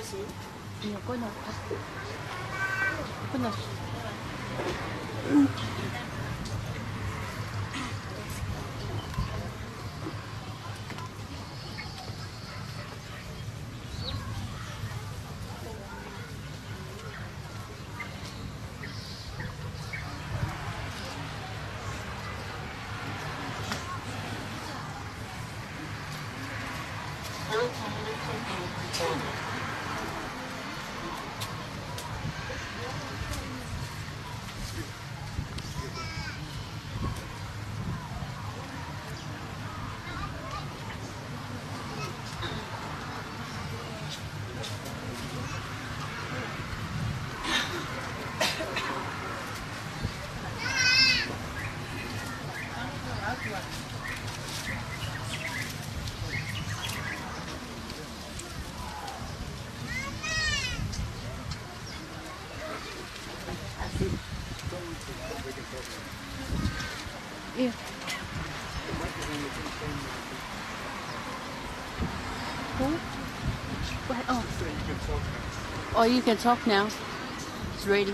Nhiều 끝났다. 끝났어. Yeah. Who? What? Oh. Oh, you can talk now. It's ready.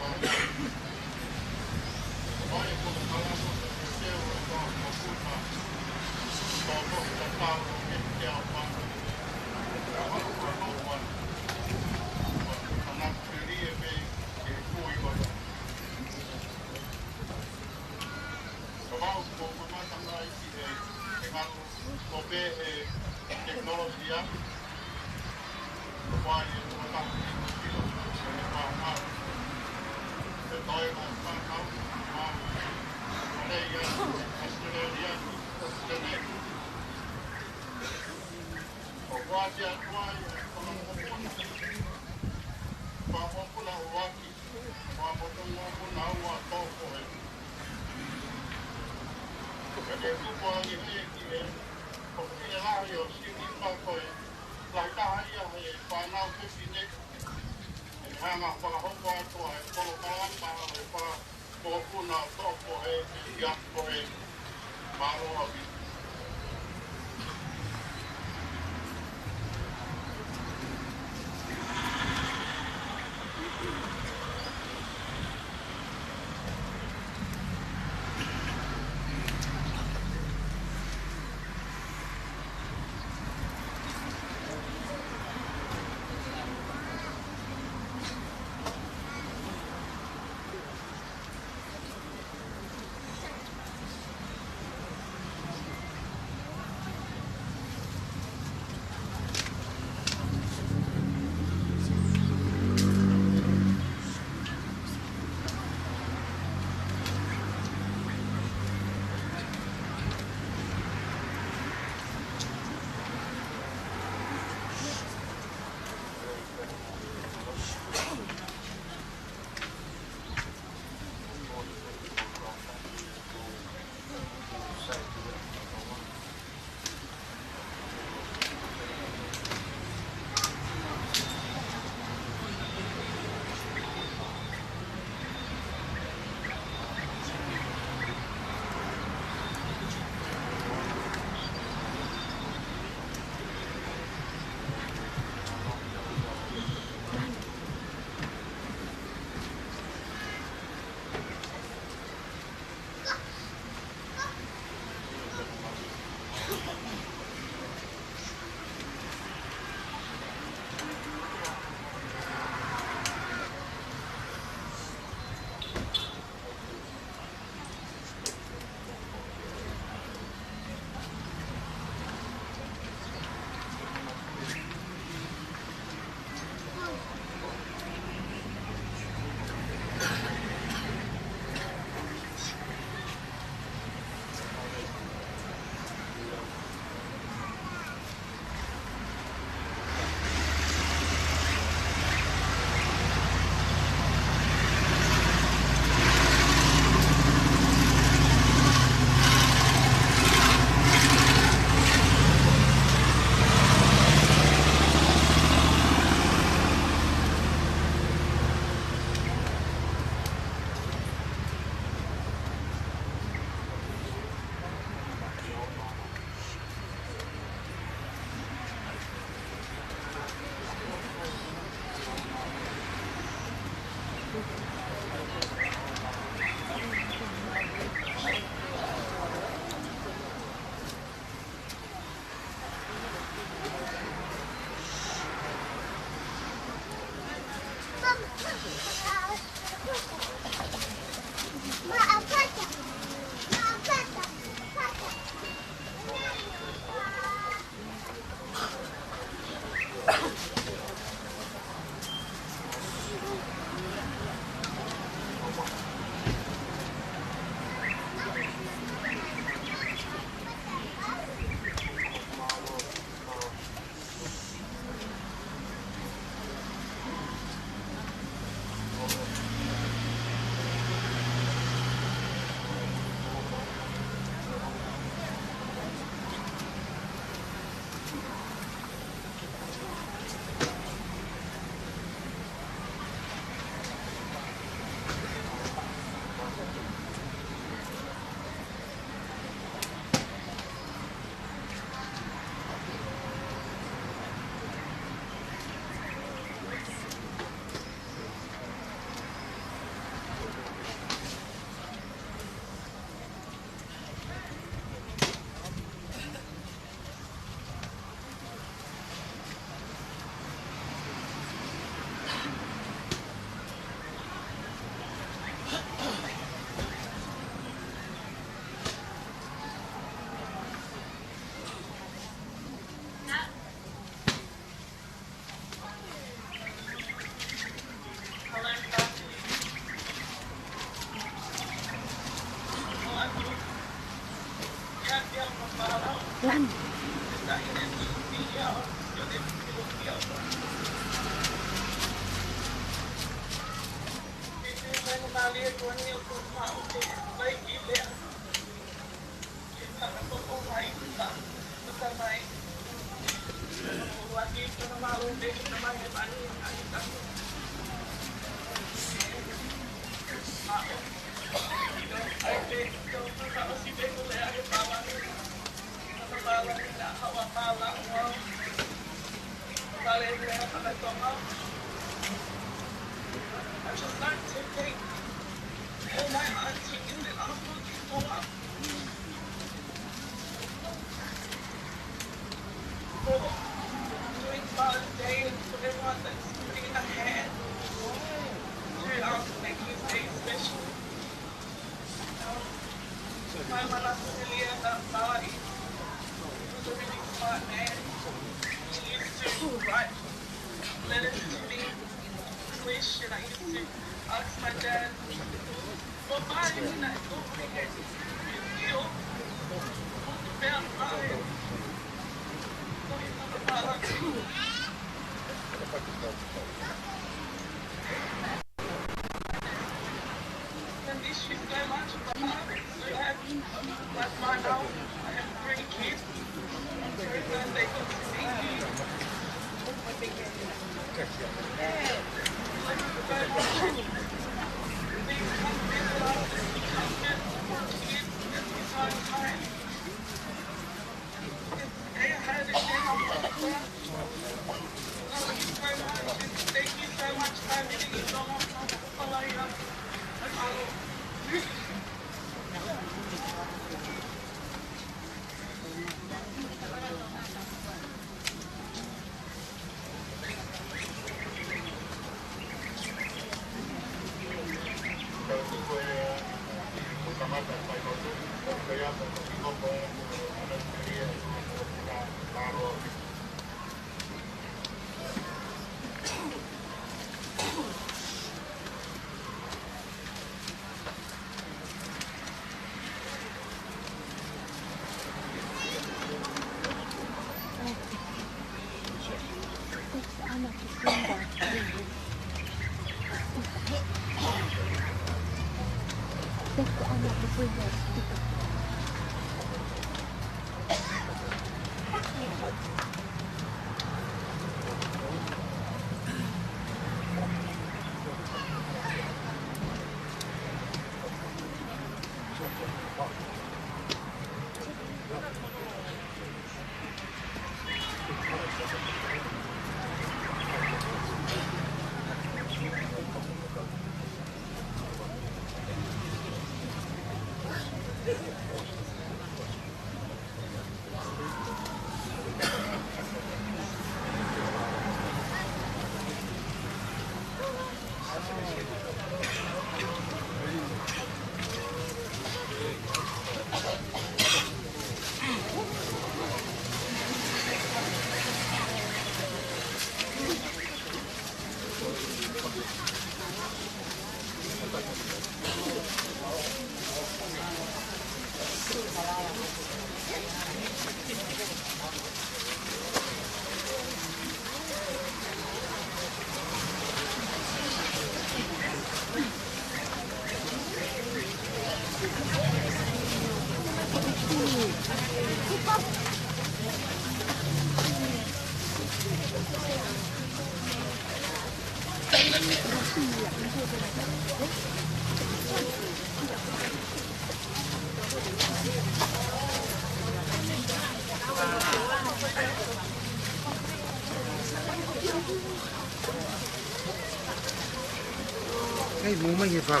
冇乜嘢發啊！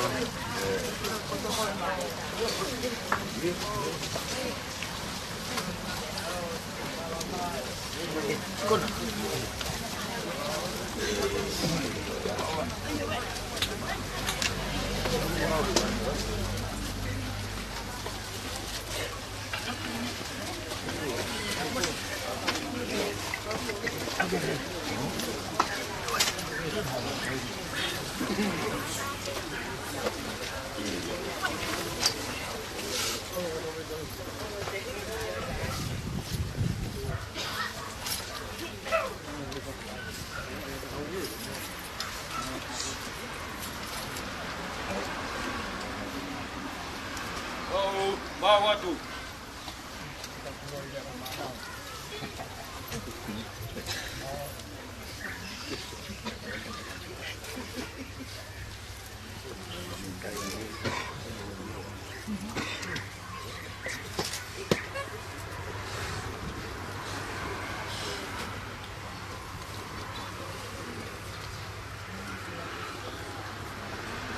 Failotu.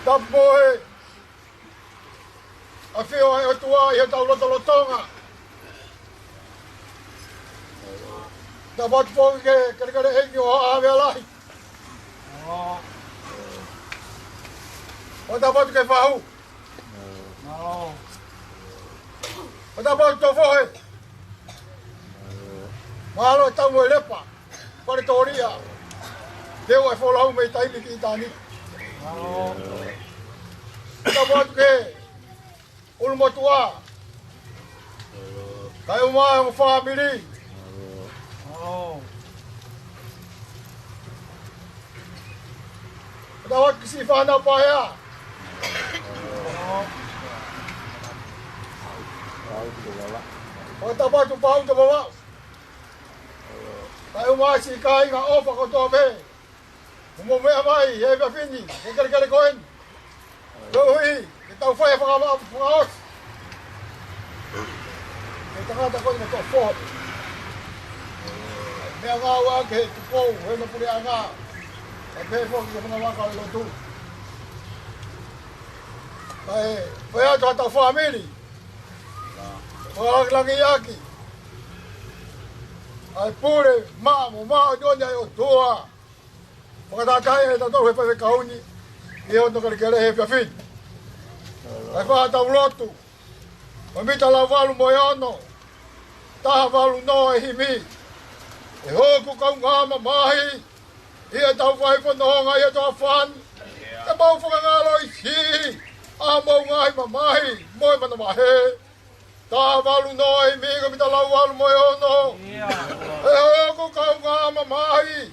Tapoe a whio e o tua i he Tauloto Tonga. Ta watu pōki ke kare hengi o Haveloto. O ta watu ke whahu. O ta watu tō whohe. Mahalo e tau mo e lepa. Kore tōria. Teo e wholahu mei taimi ki i tāni. Ta watu ke ulumotua. Kai umai mo whamiri. Ta watu kisi whanau pahea. O ta watu pāu te mawau. Kai umai si kai ngā opa ko tō me. Umo mea mai, he mea whini, he kare koen. Hui, ke tau whae whakaos. Ke tangata koen tō whore. Mea ngā ua ke he tupou, he na puri a ngā. Kai pē whoki ke mga waka o lotu. Kai whae atu a tau whamiri. Whakalangi aki. Ai pure, maa mo maa o donya o toa. Whakatakai e tatou he whae kauni. I hono kare he whiawhini. Ai Tatau Loketi. O mita lau walu mo e ono. Taha walu no e himi. E hoku kau ngāma mahi. I e tau whai whanonga i e toa whan. E mau whakangalo i si. A mau ngai ma mahi. Moi mana mahe. Taha walu no e himi. Ko mita lau walu mo e ono. E hoku kau ngāma mahi.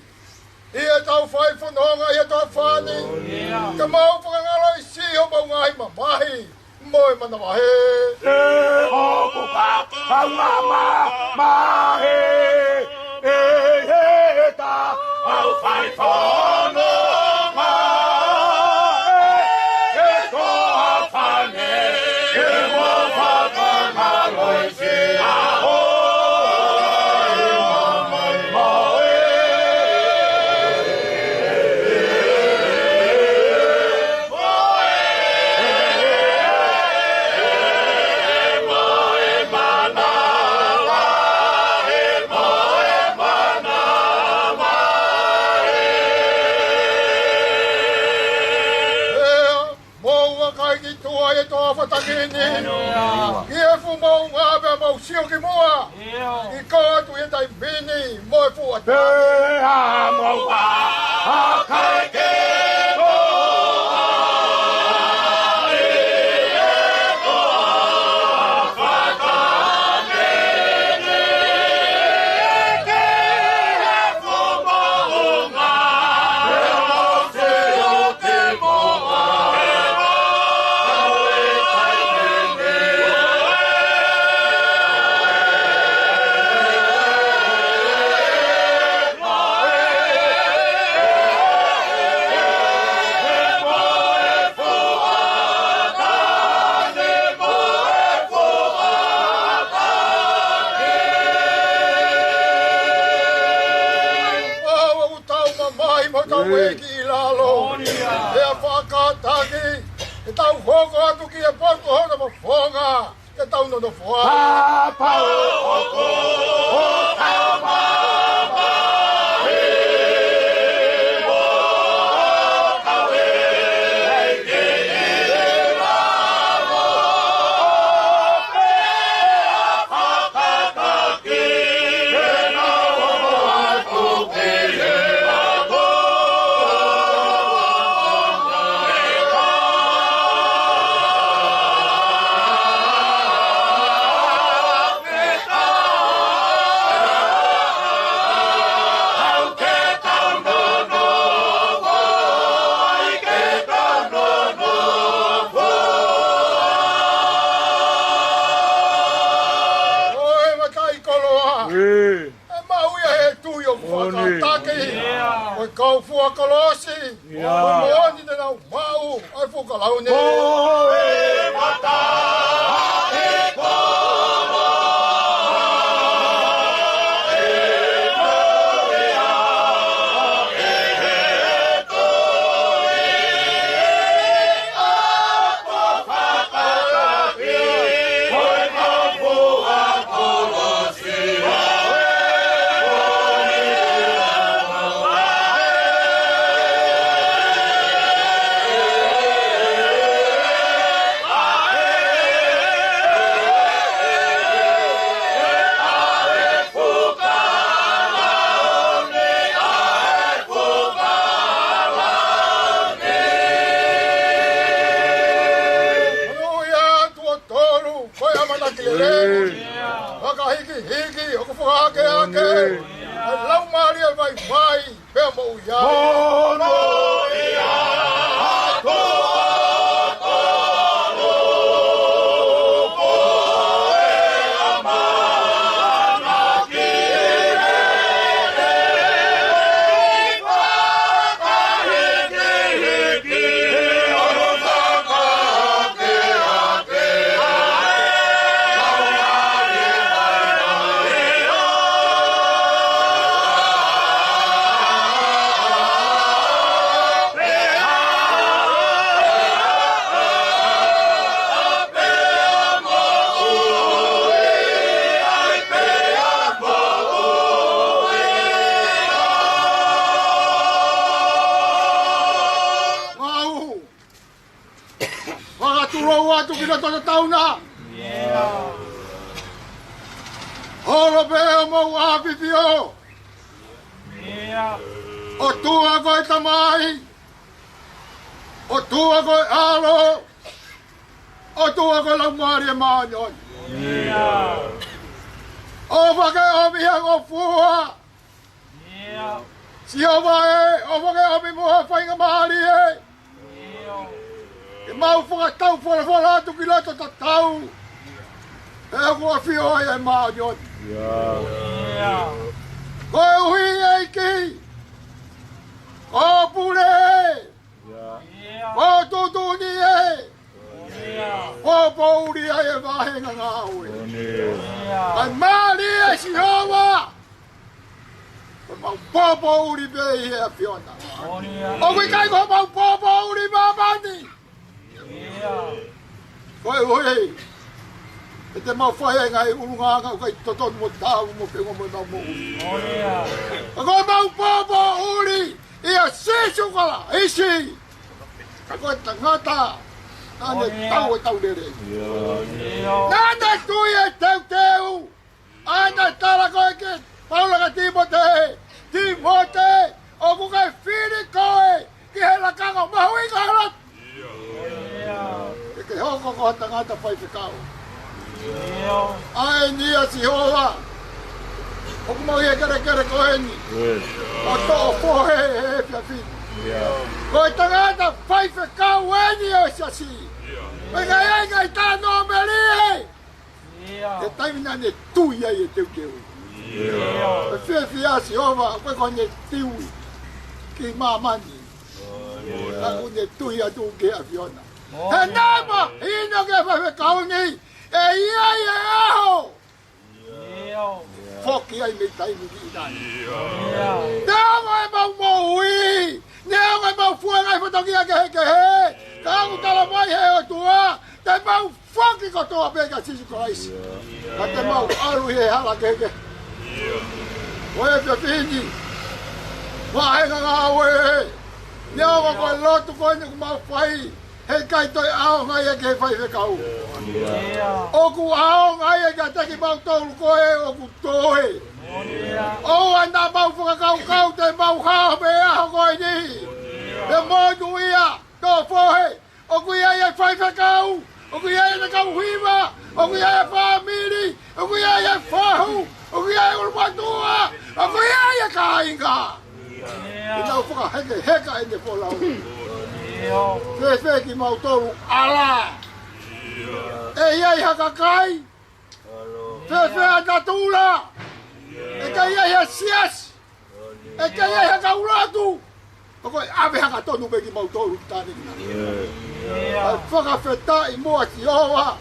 I e tau whai whanonga i e toa whani. Ka mau whakangalo i si ho mau ngai ma mahi. Moi mana mahe. E hoku kau ngāma mahi. E he ta au whai whanonga. E toa whane. E mo whakangalo i si a ho. Ia fu mau ngāwe mau sio ki mua. I kātu i tai bini, moi fu a tā. Te a mau a kai ke moa. E koa whakanene. Ke he fu maunga. E mau te o te moa. E tau hoko atu ki e poku hona mo whonga. E tau no whua. Pau hoko o tau mama. He mo kau e ke e raro. O pea whakakaki. E na o atu ke e raro. kau fua kolosi. Mooni te nau mau ai fuka lau ne. Koe mata e koro e noea e heto e ako whakarapi koe kau fua kolosi. Hiki, oku whakake ake. Lau maria vai vai, pēr mo iai. Mono ia atoa toro koe amana ki rere. Whakahiki hiki ono whakake ake. Whakaturou atu kina tōna tauna. Horo pēo mau āpipi o. O tua koe tamai. O tua koe alo. O tua koe lau maari e mānyoi. O whake omi hang o fua. Si o wae, o whake omi moha whainga maari e. E mau whakatau whara atu ki loto tatau. E kua whio e mānyoi. Koe uhi eiki. Ko pule. Ko tutuni e. Ko pouri e vahenga ngāui. Ai maari e si hoa. Ko mau popo uri bei e a fiona. O kui kai ko mau popo uri mamani. Koe uhi. E te mau whae ngai urunganga o kai totonu mo tāu mo pengo mo nau mo uri. Koe mau popo uri. Ia sisu kala, isi. Koe tangata. Nane tau e tau lere. Nane tui e teu teu. Ana tala koe ke paulaka Timote. Timote. O kukai whiri koe. Ki he lakanga mahui kaharat. E ke hoko koha tangata pai whikau. Ai nia si hoa. O kumau e kere koe ni. O to'o pohe e pia whiri. Koe tangata pai whikau e ni o siasi. Ngai ngai tāno meri e. E taimina ne tui ai e teu keu. E whiawhia si ova, koe koe ne tiui. Ki mamani. Aku ne tui atu ke a fiona. He nama, hino ke whikau ni. E iai e aho. Foki ai me taimi ki inai. Nea ngai mau mohui. Nea ngai mau fuengai whatoki a ke he. Kāngu tala mai he o tua. Te mau foki ko toa pēka sisi ko aisi. Ka te mau aru he hala keke. Oe pia whini. Wahenga ngā oe. Nea ngā koe lotu koe ni ku mau whai. He kai toi ao ngai e ke whai whikau. Oku ao ngai e ka teki mau tōru koe oku toe. O ana mau whakakau kau te mau hao me aho koe ni. Te mōtu ia. Tō whohe, o kui ai e whaiwhakau, o kui ai e kau hiwa, o kui ai e whamiri, o kui ai e whahu, o kui ai e urumatua, o kui ai e kāinga. I nau whaka heka e ne wholau. Whe ki mau toru ala. E iai haka kai. Whe a tatula. E kai ai e sias. E kai ai haka uratu. Ko ave hanga tonu be ki mau tolu tani na. Faka feta I mo ati owa.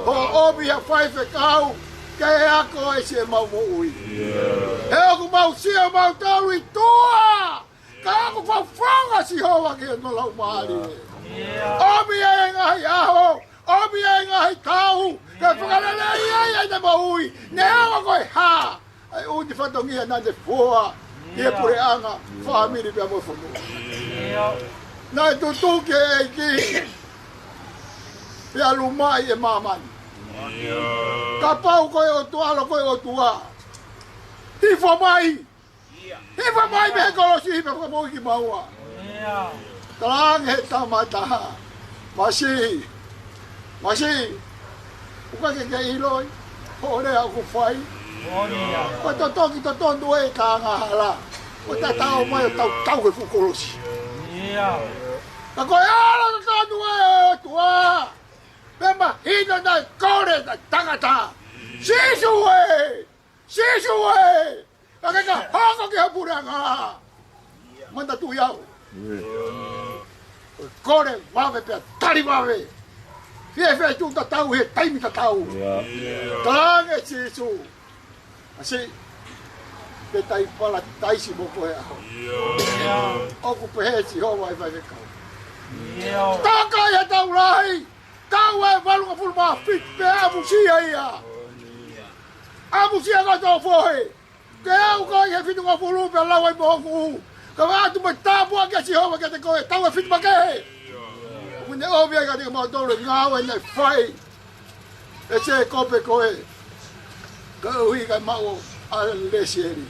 Ho obi ha fai fe kau. Ke ako e se mau mo ui. He aku mau sia mau tolu I tua. Ka aku fa fanga si hoa ke no lau mali. Obi e ngai aho. Obi e ngai tau. Ka whakalele ia te mau ui. Ne awa koe ha. Ai uti whatongia na te fua. Ia pure anga. Whamiri pia mo whamu. Nai tutuke e ki. Ia lumai e mamani. Ka pau koe o tualo koe o tua. Hifo mai. Hifo mai me kolosi hipe whakamoi ki maua. Talang he tamata. Masi. Uka ke iloi. Hore aku fai. Ko totoki totondu e ka ngahala. Ko tatau mai o tau ke fukolosi. Ka koe ala totondu e tua. Pemba hino na kore na tangata. Sisu e. Ka hoko ke hapuranga. Manda tu iau. Kore wave pia tari wave. Fie tu tatau he taimi tatau. Tange sisu. Asi pe tai pala taisi mo koe aho. Oku pehe si ho vai vai kau. Taka ya tau rai. Kau e valunga fulma fit pe amu sia ia. Amu sia ka to fohe. Ke au ko ye fitu ka fulu pe lawa mo ku. Ka va tu me tapu ke si ho ke te koe tau e fit ma ke. Kune obia ka te mo tolo ngawe ne fai. E se kope koe. Ka ui ka mau a lesieri.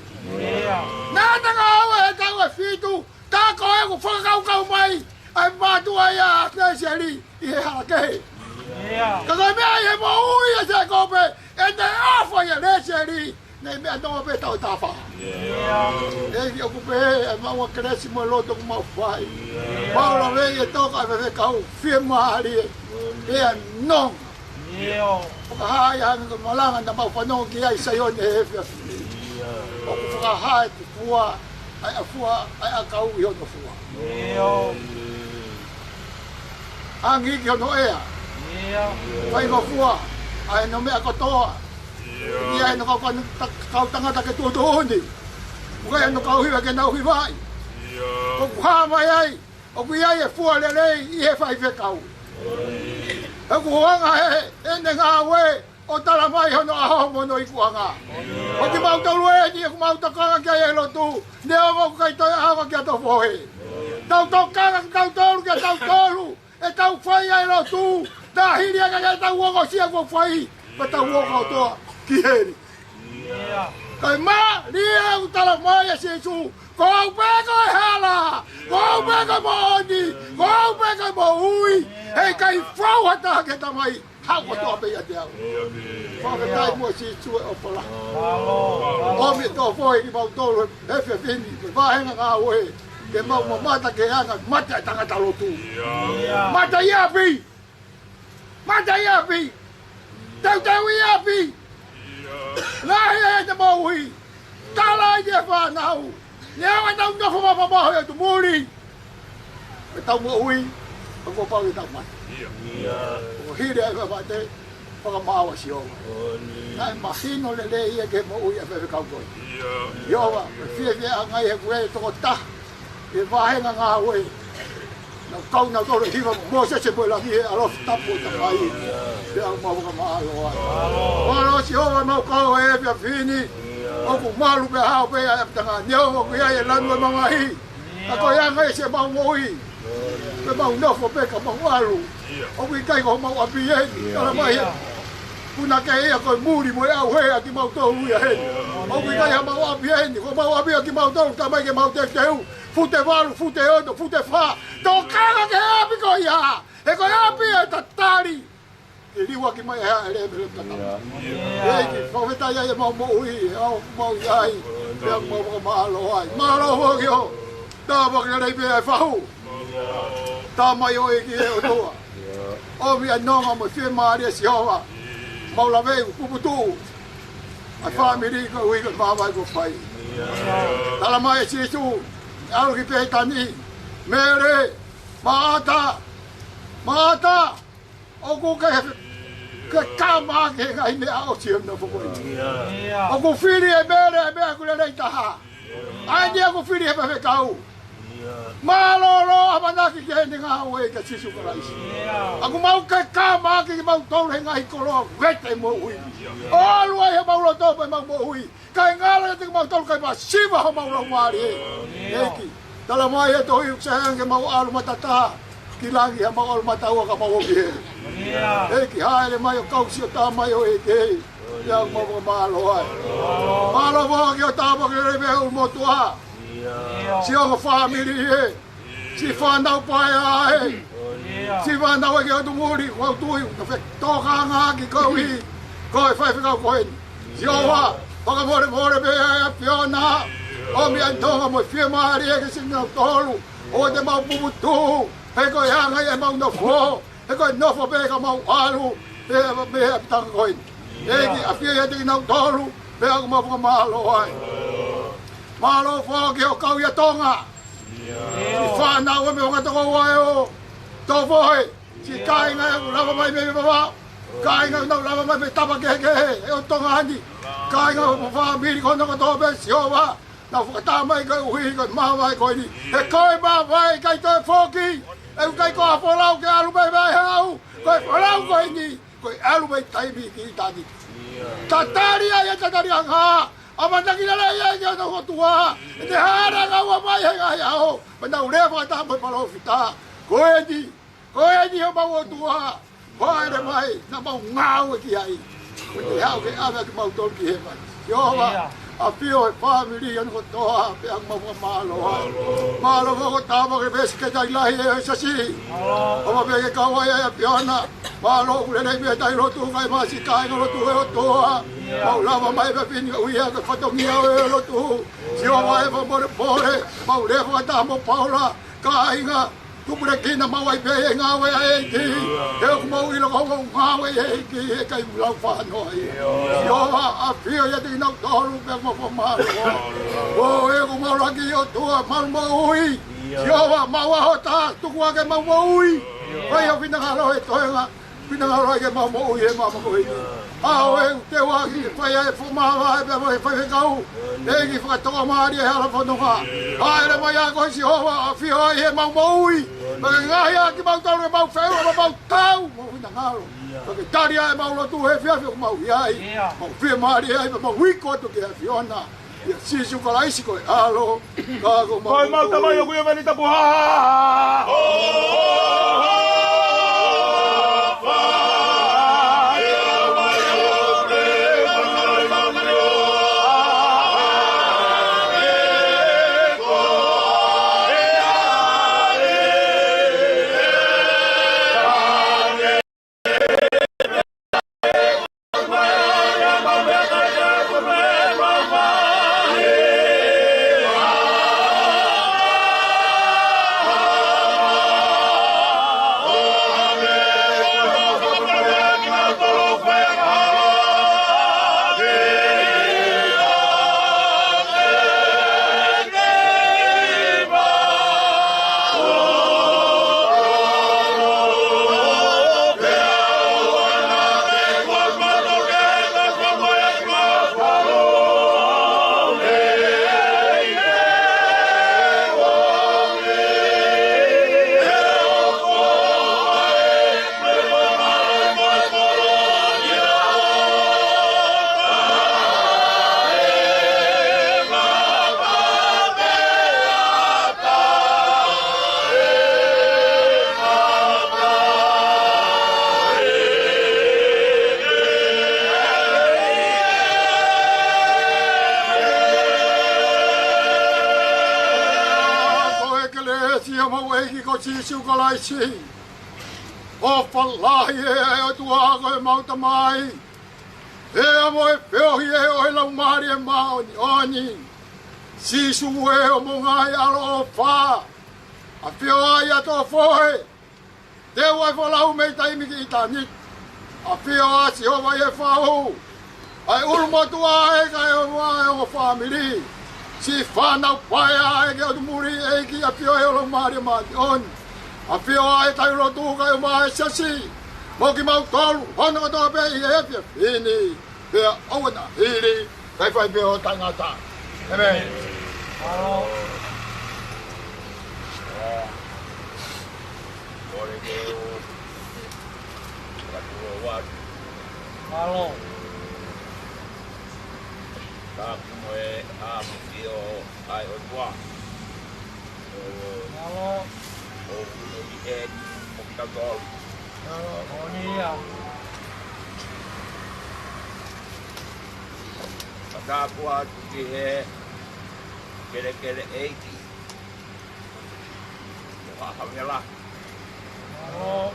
Nata ka awe e tau e fitu. Ta koe ku whakakau mai. Ai matua ia lesieri. I he hake. Ka koe mea I he mo ui e se kope. E te awha ia lesieri. Nei mea tonga pe tau tafa. E ki oku pe e maua keresi mo loto ku mau whai. Paula vei e toka e wewe kau. Fie mahari e. E a nong. Whakahai hangi ko malanga na mau whanongo ki ai sayon e hefia. Oku whakahai te fua. Ai a fua. Ai a kau I hono fua. Angi ki hono ea. Whai ko fua. Ai no mea kotoa. Ia no kau tangata ke tuoto honi. Mukai no kau hiwa ke nau hiwai. Oku hama ai. Oku iai e fua lelei I he whai whekau. Oku hoanga he ene ngā we o tala mai hono aho mono I kuanga. Oki mau taulu e ni oku mau takanga kia Havelotu. Ne omo kai toi ahawa kia to fohe. Tau kanga tau tolu kia tau tolu. E tau whai Havelotu. Tā hiri aka kia tau wongo sia kua whai. Ma tau wongo toa. Ki heri. Kai ma, lia u tala mai e sesu. Ko au peko e hala. Ko au peko mo oni. Ko au peko mo ui. Hei kai whau hata ke tamai. Hau ko toa pe ia te au. Whakatai mua sesu e opala. Omi toa fohe ki mau tolu hefe fini. Ke wahenga ngā oe. Ke mau mamata ke anga. Mata e tangata lotu. Mata iapi. Mata iapi. Tau iapi. Lahi e te mauhi. Tala I te whanau. Nea tau nofo mapamaho e tu muri. E tau mauhi. E kua pau I tau mai. O hire e whawate. Whakamaawa si owa. Nai mahino lele I e ke mauhi e whewe kaukoi. Iowa. E fie a ngai he kue e toko ta. E wahenga ngā ue. Nau kau nau toro hiwa mo se mo langi e alof tapu ta kai. Te au mau ka maalo ai. Olo si owa mau kau e pia fini. Oku malu pe hao pe a tanga neo ku ia e lanu e mangahi. Ako ia ngai se mau moi. Pe mau nofo pe ka mau alu. Oku I kai ko mau api e. Kala mai. Kuna ke ia ko muri mo au he aki mau to ia he. Oku I kai ha mau api e. Ko mau api aki mau to ta mai ke mau te teu. Fute valu, fute odo, fute fa. Tō kanga ke api ko ia. E ko api e tatari. E liwa ki mai hea e rebe le tatari. Eiki, whaweta ia e mau mo ui. Au mau iai. Pea mau waka maalo ai. Maalo hoki ho. Tā waka rei pea e whahu. Tā mai o eki e o toa. O mi a nonga mo fie maari e si hoa. Mau la vei kuputu. Ai whamiri ko ui ko mawai ko whai. Tala mai e si su. Au ki pe tani, mere, maata, oku ke kama ke ngai me a o tiam na fo oku fili e mere ku le taha ai dia ku fili e pe kau malolo amanaki ke ninga we ka sisu kalaisi aku mau ke kama ke mau tole ngai kolo vete mo ui olu ai mau lo to mau mo ui kai ngala te mau tole kai ba siva ho mau lo mari eki tala mai e to yu sang ke mau alu matata kilangi ha mau alu matau ka mau bi eki hai le mai o kau si ta mai o eki ya mau malo ai malo mo ke ta mo ke le me mo tua si o family si fanda pai ai si fanda wa ke tu muri wa tu to ka nga ki ko hi ko fai ka ko si o wa pa more be piona o mi antonga mo fie mari ke sin no tolu o de mau bubutu e ko ya nga e mau no fo e ko no fo be ka mau alu be tang ko e ki a fie ya de no tolu be ko mau ko malo ai malo fo ke o kau ya Tonga si fa na o me o to wa o to fo si kai nga la mai me ba kai nga no la mai me tapa ke e o Tonga ni kai nga fa mi ko no to be si o wa na fu ta mai ko hui ko ma mai ko ni e koi ba vai kai to foki e kai ko fo lau ke alu bai bai hau ko fo lau ko ni ko alu bai tai bi ki ta ni tataria ha amanda ki la ya no tua te hara ga wa mai ga ya ho banda ure fa ta mai palo fita ko ni o ba wo tua vai de mai na ba ngau ki ai ko te hau ke ava ki mau tol ki he mai yo wa a pio e family an ko toa pe ang malo ko tama ke bes ke dai lai e sasi o ma be ke kawa ya piona malo ku le nei be dai lo tu kai ma si kai lo tu e toa mau lava mai be pin u ya ke fato mia e lo tu si o mai bo bore mau le fa ta mo paula kai nga tu pure kina mau ai be nga we ai ki e ku mau i lo ko nga we ai ki e kai lo fa no yo a pio ya ti no to lu be mo ma o e ku mau la ki o tu mal mo ui yo mau a hota tu ku ke mau mo ui vai o fina lo e to nga fina lo ke mau mo ui e mau mo ui a o e te wa ki fai e fu ma va e be fai kau e ki fa to ma ri ha la fo no nga ai le mai a ko si ho a fio e mau mo ui Mengaya ki mau tau mau feu mau tau mau fina ngalo porque taria mau lo tu he fia mau iai mau fia mari ai mau wiko tu ke fiona ya si su ko lai si ko alo ka ko mau tamayo ku ya manita buha Sisu ko lai si o falai e o tua ko mau tamai e amo e peo e o la mari e mau oni sisu e o mo ngai alo fa a peo ai to foi te wa fo la me tai mi ki tani a peo a si o vai e fa o ai ul mo tua e ka o family si whanau paia e ke o muri e ki a pio e olo maari maati on. A pio a e tai rotu ka e mahe sasi. Mo ki mau tolu, hono ka toa pe i e pia fini. Pia awana hiri, kai whai pio tangata. Amen. Malo. Kore ke o. Katua watu. Malo. Tapi mo e a mutio ai o tua. Malo. O uno i e o kitagol. Monia. Tatau ki he kere eiki. Wa Havela. Malo.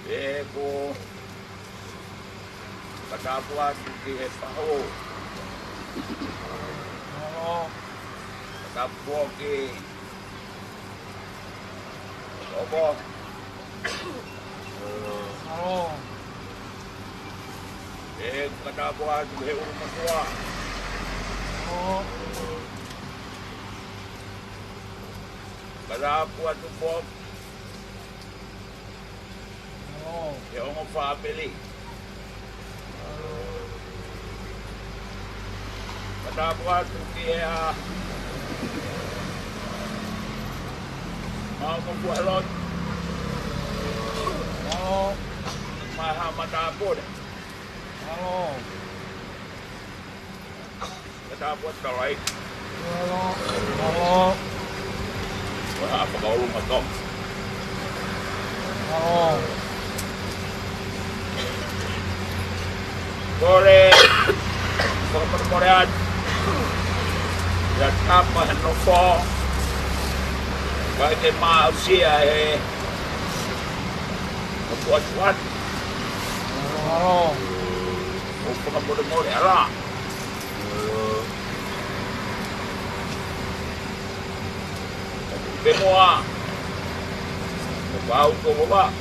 E ko Tatau ki he paho. Malo. Tatau ki Obo. Malo. E Tatau ki he umatua. Malo. Tatau tu Bob. Malo. E ongo family. Tatau ki he a Mau Failotu. Malo. Maha matapod. Malo. Matapod taray. Malo. Malo. Wala pa kaulong mato. Malo. Kore. Kore permorean. Dan apa henopo. Bagai manusia kuat-kuat. Malo. Upang mode-mode ala. Semua bau ko baba.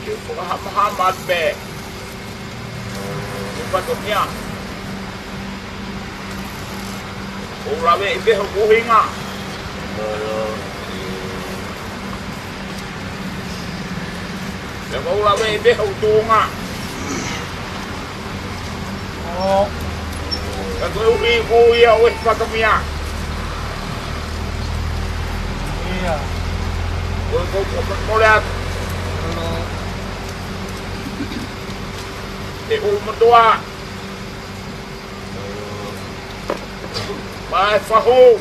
Yung paghahamad be. Yung patoknya. Urawe ibe hukuhinga. Yung urawe ibe hutunga. Malo. Kato uwi-uwi awis patomya. Iya. Kung mulihat. Malo. Umatua. Mai fahu.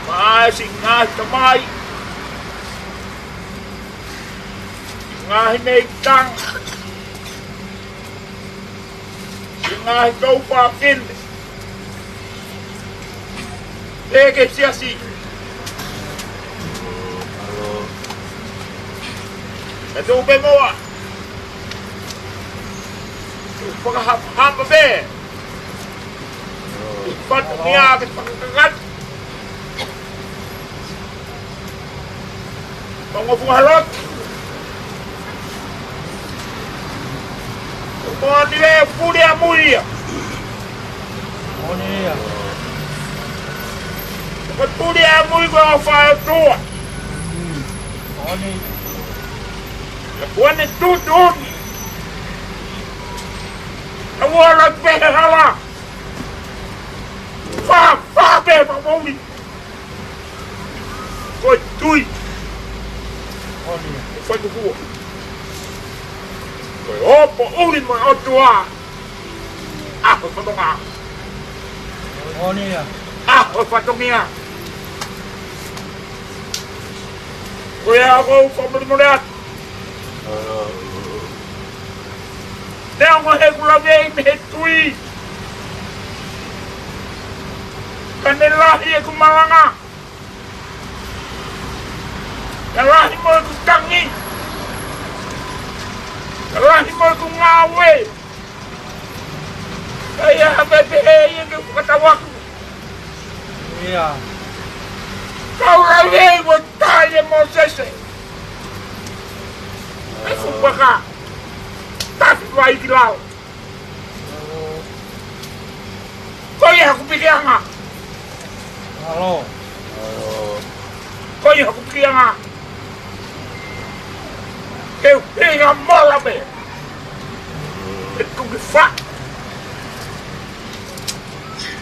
Mai singa kamay. Singa hinegtang. Singa ikaw pakin. Ege siya si. Ito ube mo ah. Pagkahap be. Ipat niya at pagkakat. Pangabuhalot. Mga nila puli amuya. Monia. Kapag puli amuy ko ang Failotu. Monia. Buwan ng tutun. Nawalag pera. Be, pamuli. Koy, tuy. Monia. Koy, kukuha. Koy, opo, ulin mo ang otua. Ako, patong nga. Monia. Ako, patong niya. Kuya ako, pamuli mo na. Deo mo hegulagay ni hetui. Kanilahi ako malanga. Kalahi mo ako tangi. Kalahi mo ako ngawe. Kaya bebehe yung katawak. Iya. Kau lagi mo tayo mo sese. Fupaka. Tapi vai ki lao. Koi aku pikianga. Halo. Koi aku pikianga. Keu pinga mola be. Itu ke fa.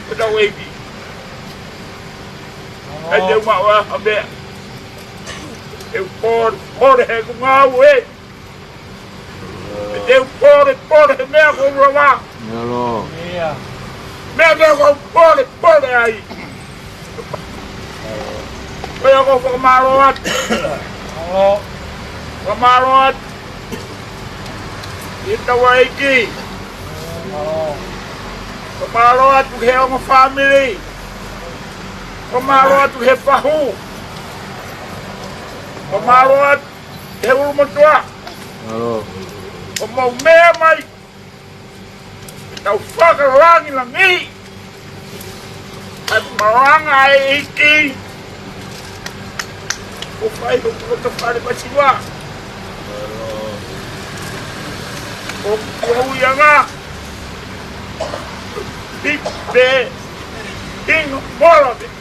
Pada webi. Ada mak wah ambil. Eu por he ku ngau e. Eu por me ko rova. Halo. Iya. Me ko por ai. Kaya ko pamarot. Halo. Pamarot. Meafaka'eiki. Halo. Pamarot ku he ang family. Pamarot ku he pahu. Pamarot he rumah tua. Halo. Mau memai. Tau whakarangi langi. At Meafaka'eiki. O Failotu ko whare pasiwa. O kuhuia nga. Bibe. Ding mola be.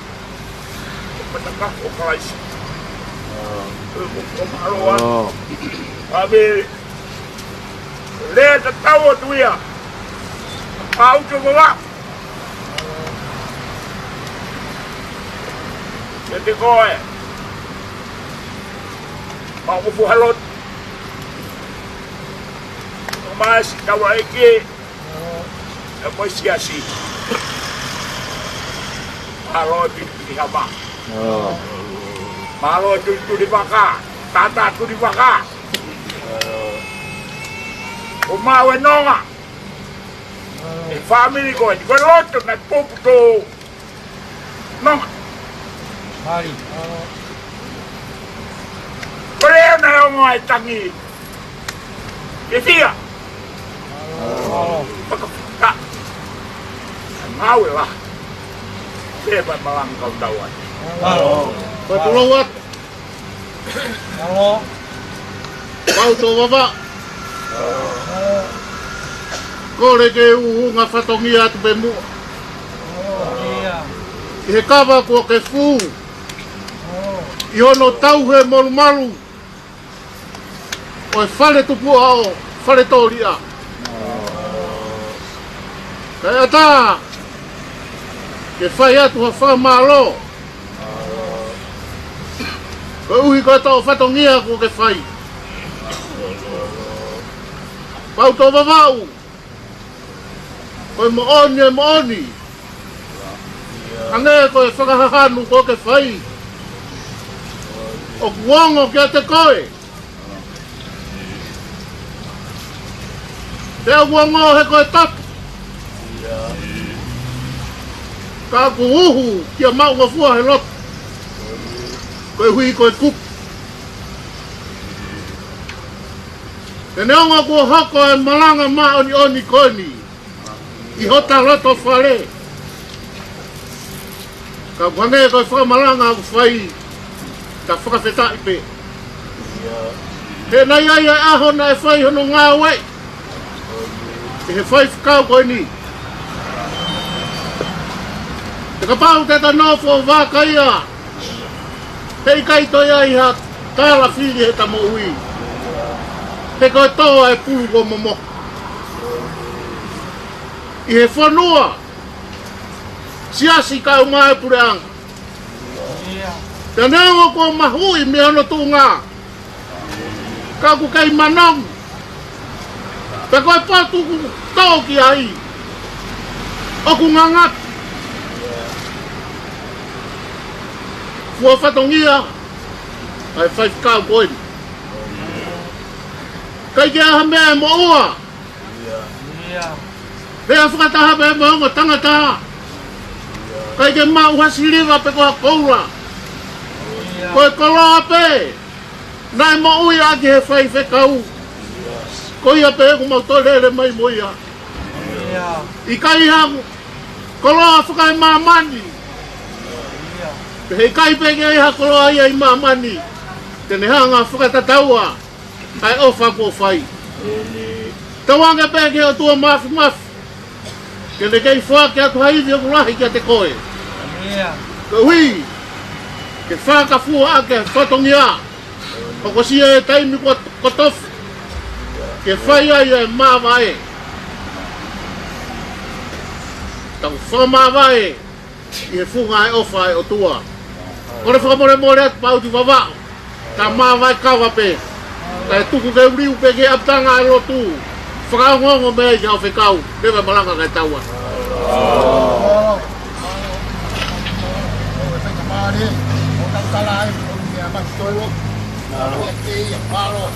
O patakah o kalaisi. O maroan. Abi. Le Tatau tuia. Pau coba. Jadi koe. Mau bufu halot. Mas kawaiki. Apa siasi. Halot di haba. Malo tu di baka. Tata tu di baka. Umawe nonga. Family ko di Haveloto na puputo. Nonga. Hari. Korea na yung mga itangi. Itiya. Halo. Pagkapita. Ang ngawi lah. Seba malang kau tawan. Halo. Patulawat. Halo. Kau to baba. Kore ke uhu nga whatongia tu be mu. Iya. I he kawa kua ke fu. I hono tau he malu malu. O e whare tupu ao, whare tōria. Kei ata, ke whai atu ha whamalo. Ko uhi koe tō whatongia ko ke whai. Pau tō wawau. Koe mooni e mooni. Ange koe whakahahanu ko ke whai. O kuongo kia te koe. Te kuongo he koe tapu. Ka kuuhu kia mau ngafua he lotu. Koe hui koe kupu. Te neonga kua hoko e malanga ma oni oni koe ni. I hota loto whare. Ka wange koe whakamalanga aku whai. Ta whakawhetai pe. He nei ai aho na e whai hono ngā wei. He whai whakau koe ni. Te kapau te tanofo whakaia. Hei kai toi ai ha tāla whiri he tamo ui. He koe toa e pulu ko momo. I he whanua. Siasi kai o ngā e pureanga. Te neongo ko mahui me ano tū ngā. Ka ku kei manong. Te koe patu ku tau ki ai. O ku ngangat. Fua whatongia. Ai whaifkau koe. Kai kia ha mea mo ua. Rea whakataha mea mo hongo tangataha. Kai kia mau hasiriwa pe koha koura. Koe koloa pe. Nai mo ui aki he whai whekau. Koe a pe eku mau tolere mai mo ia. I kai haku. Koloa whakai mamani. Hei kai pe kia iha koloa ia i mamani. Tene hanga whakatataua. ai o fa po fai tawanga pe ke o tua maf ke le kai fa ke atu hai vi o lahi ke te koe Ia. ke hui ke fa ka fu a ke fatongia o ko si e tai mi ko tof ke fai ai e ma vai tau fa ma vai i fu ngai o fai o tua o le fa more pa u va ta ma vai ka va pe ta tu ku ke uri pe ke aptanga lo tu fra ngo me ja fe kau deve malanga ka taua Mari, orang salah ini apa tolong. Okey, paro.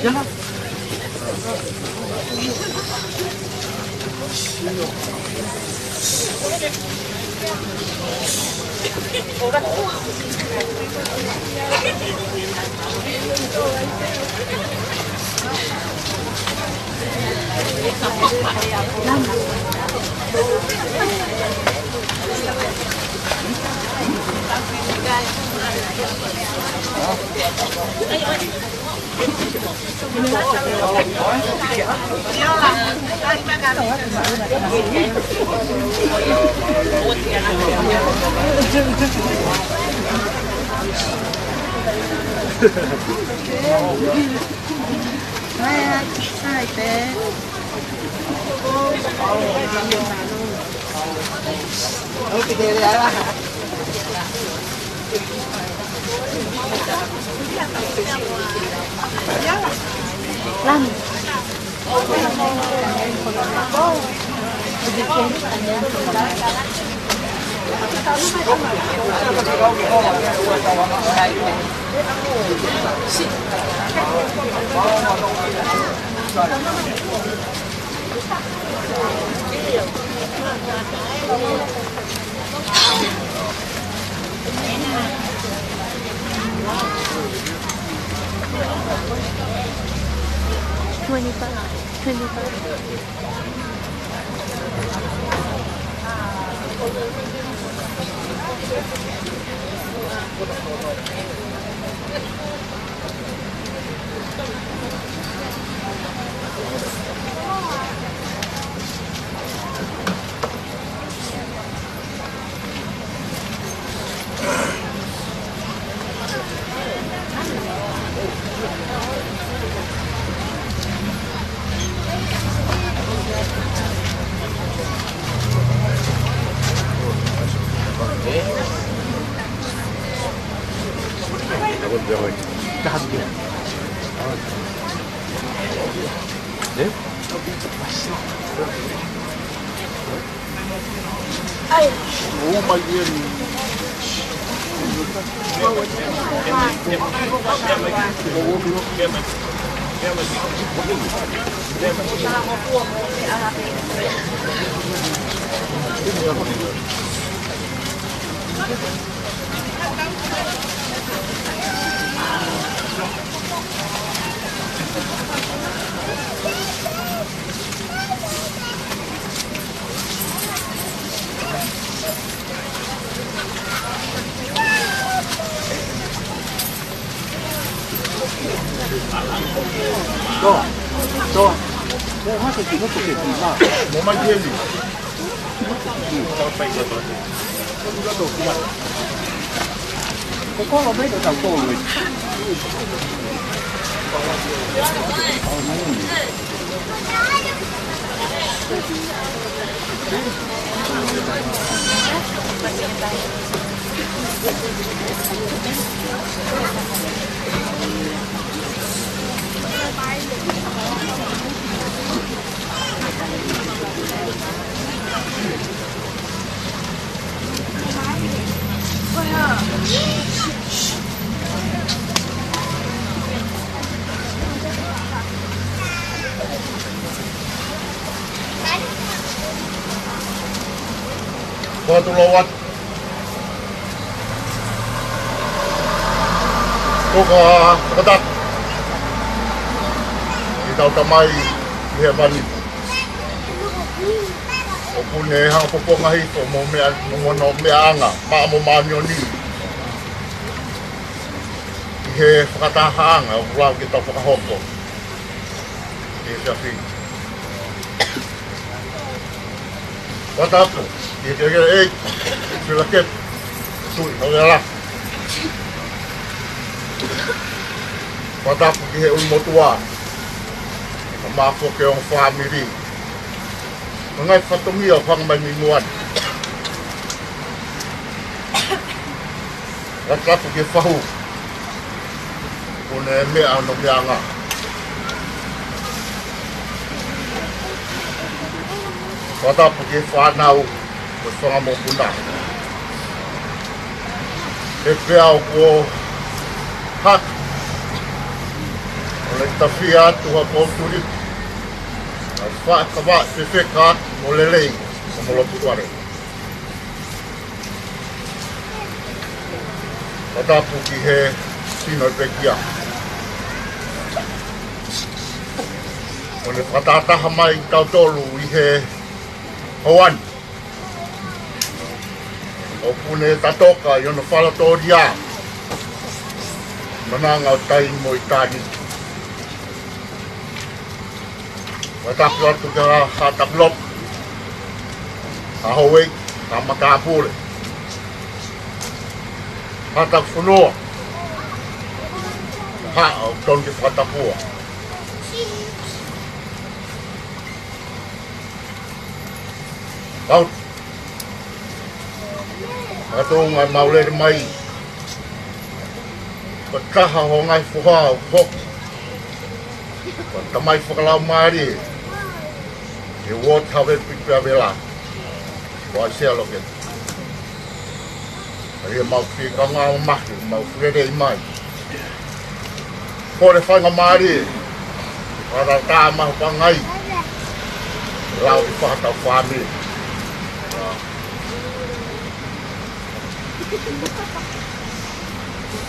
Jangan. Batu lawat. Buka ketat. tau tamai i he mani. O pune hanga poponga hito mo mea no mea anga, maa mo maanioni. I he whakatahaanga o kulau ki tau whakahoko. I he whiawhi. Watapu, i he kere ei, whila kepu, tui, hau ea la. Watapu ki he uimotua, ka māwhoke o whamiri. Ngai whatongi o whangamai mi muani. Watapu ki whahu, kune mea no mea ngā. Watapu ki whanau, o whangamopuna. E pea o ko haka. O le tawhia atu ha kōturi. A whaakawa te wheka o le lei o molotu ware. Watapu ki he sino i pekia. O le whatataha mai tau tolu i he hauani. O pune tatoka i ono Failotu ria. Mananga o tai mo i tāni. Watapu atu ka hataplop. Hauei, ka makapule. Hatapu whanua. Ha o tongi whatapua. Out. Ato ngai maulere mai. Ko taha ho ngai fuha o hoki. Ko tamai whakalau maari. E wot hawe pipea vela. Ko Tatau Loketi. Ria mau whika ngā o mahi, mau whirere i mai. Ko re whainga maari. Whara tā mahu pa ngai. Lau i whakatau whamiri.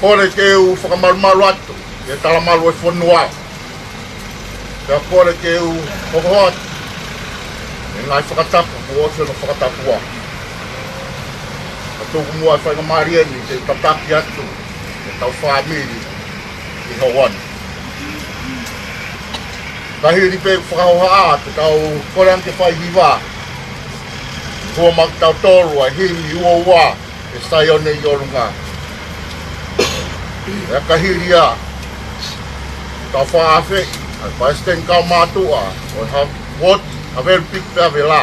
Kore ke u whakamarumaru atu, e talamaru e whanua. Kia kore ke u hokoho atu, e ngai whakatapu, ku ose no whakatapua. Ka tūku mua e whainga marieni, te tataki atu, e tau whamiri i Hawaii. Ka hiri pe whakahoha atu, tau kore anke whai hiwa. Kua mak tau toru a himi ua ua, e sai one i orunga. E kahiri a, tau whaafe, ai paesten kau mātua, o ha woti, ha veru pikpe a vela.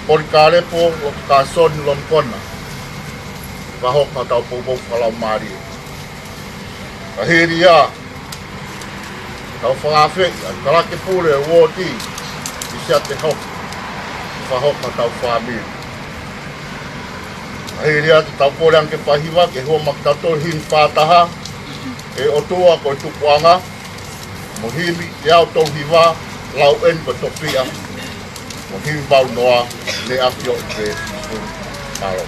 Pori ka repo, o ka soni lon kona. Ka hoka tau poupou whakalau maari. Kahiri a, tau whaafe, ai karake pule o woti, i sia te hoka. Whahoka tau whamiri. Ahiri atu tau kore anke whahiwa, ke hua maktato hini whātaha, e otua koe tupuanga, mohimi te au tau hiwa, lau en koe topia, mohimi bau noa, ne aki o te maro.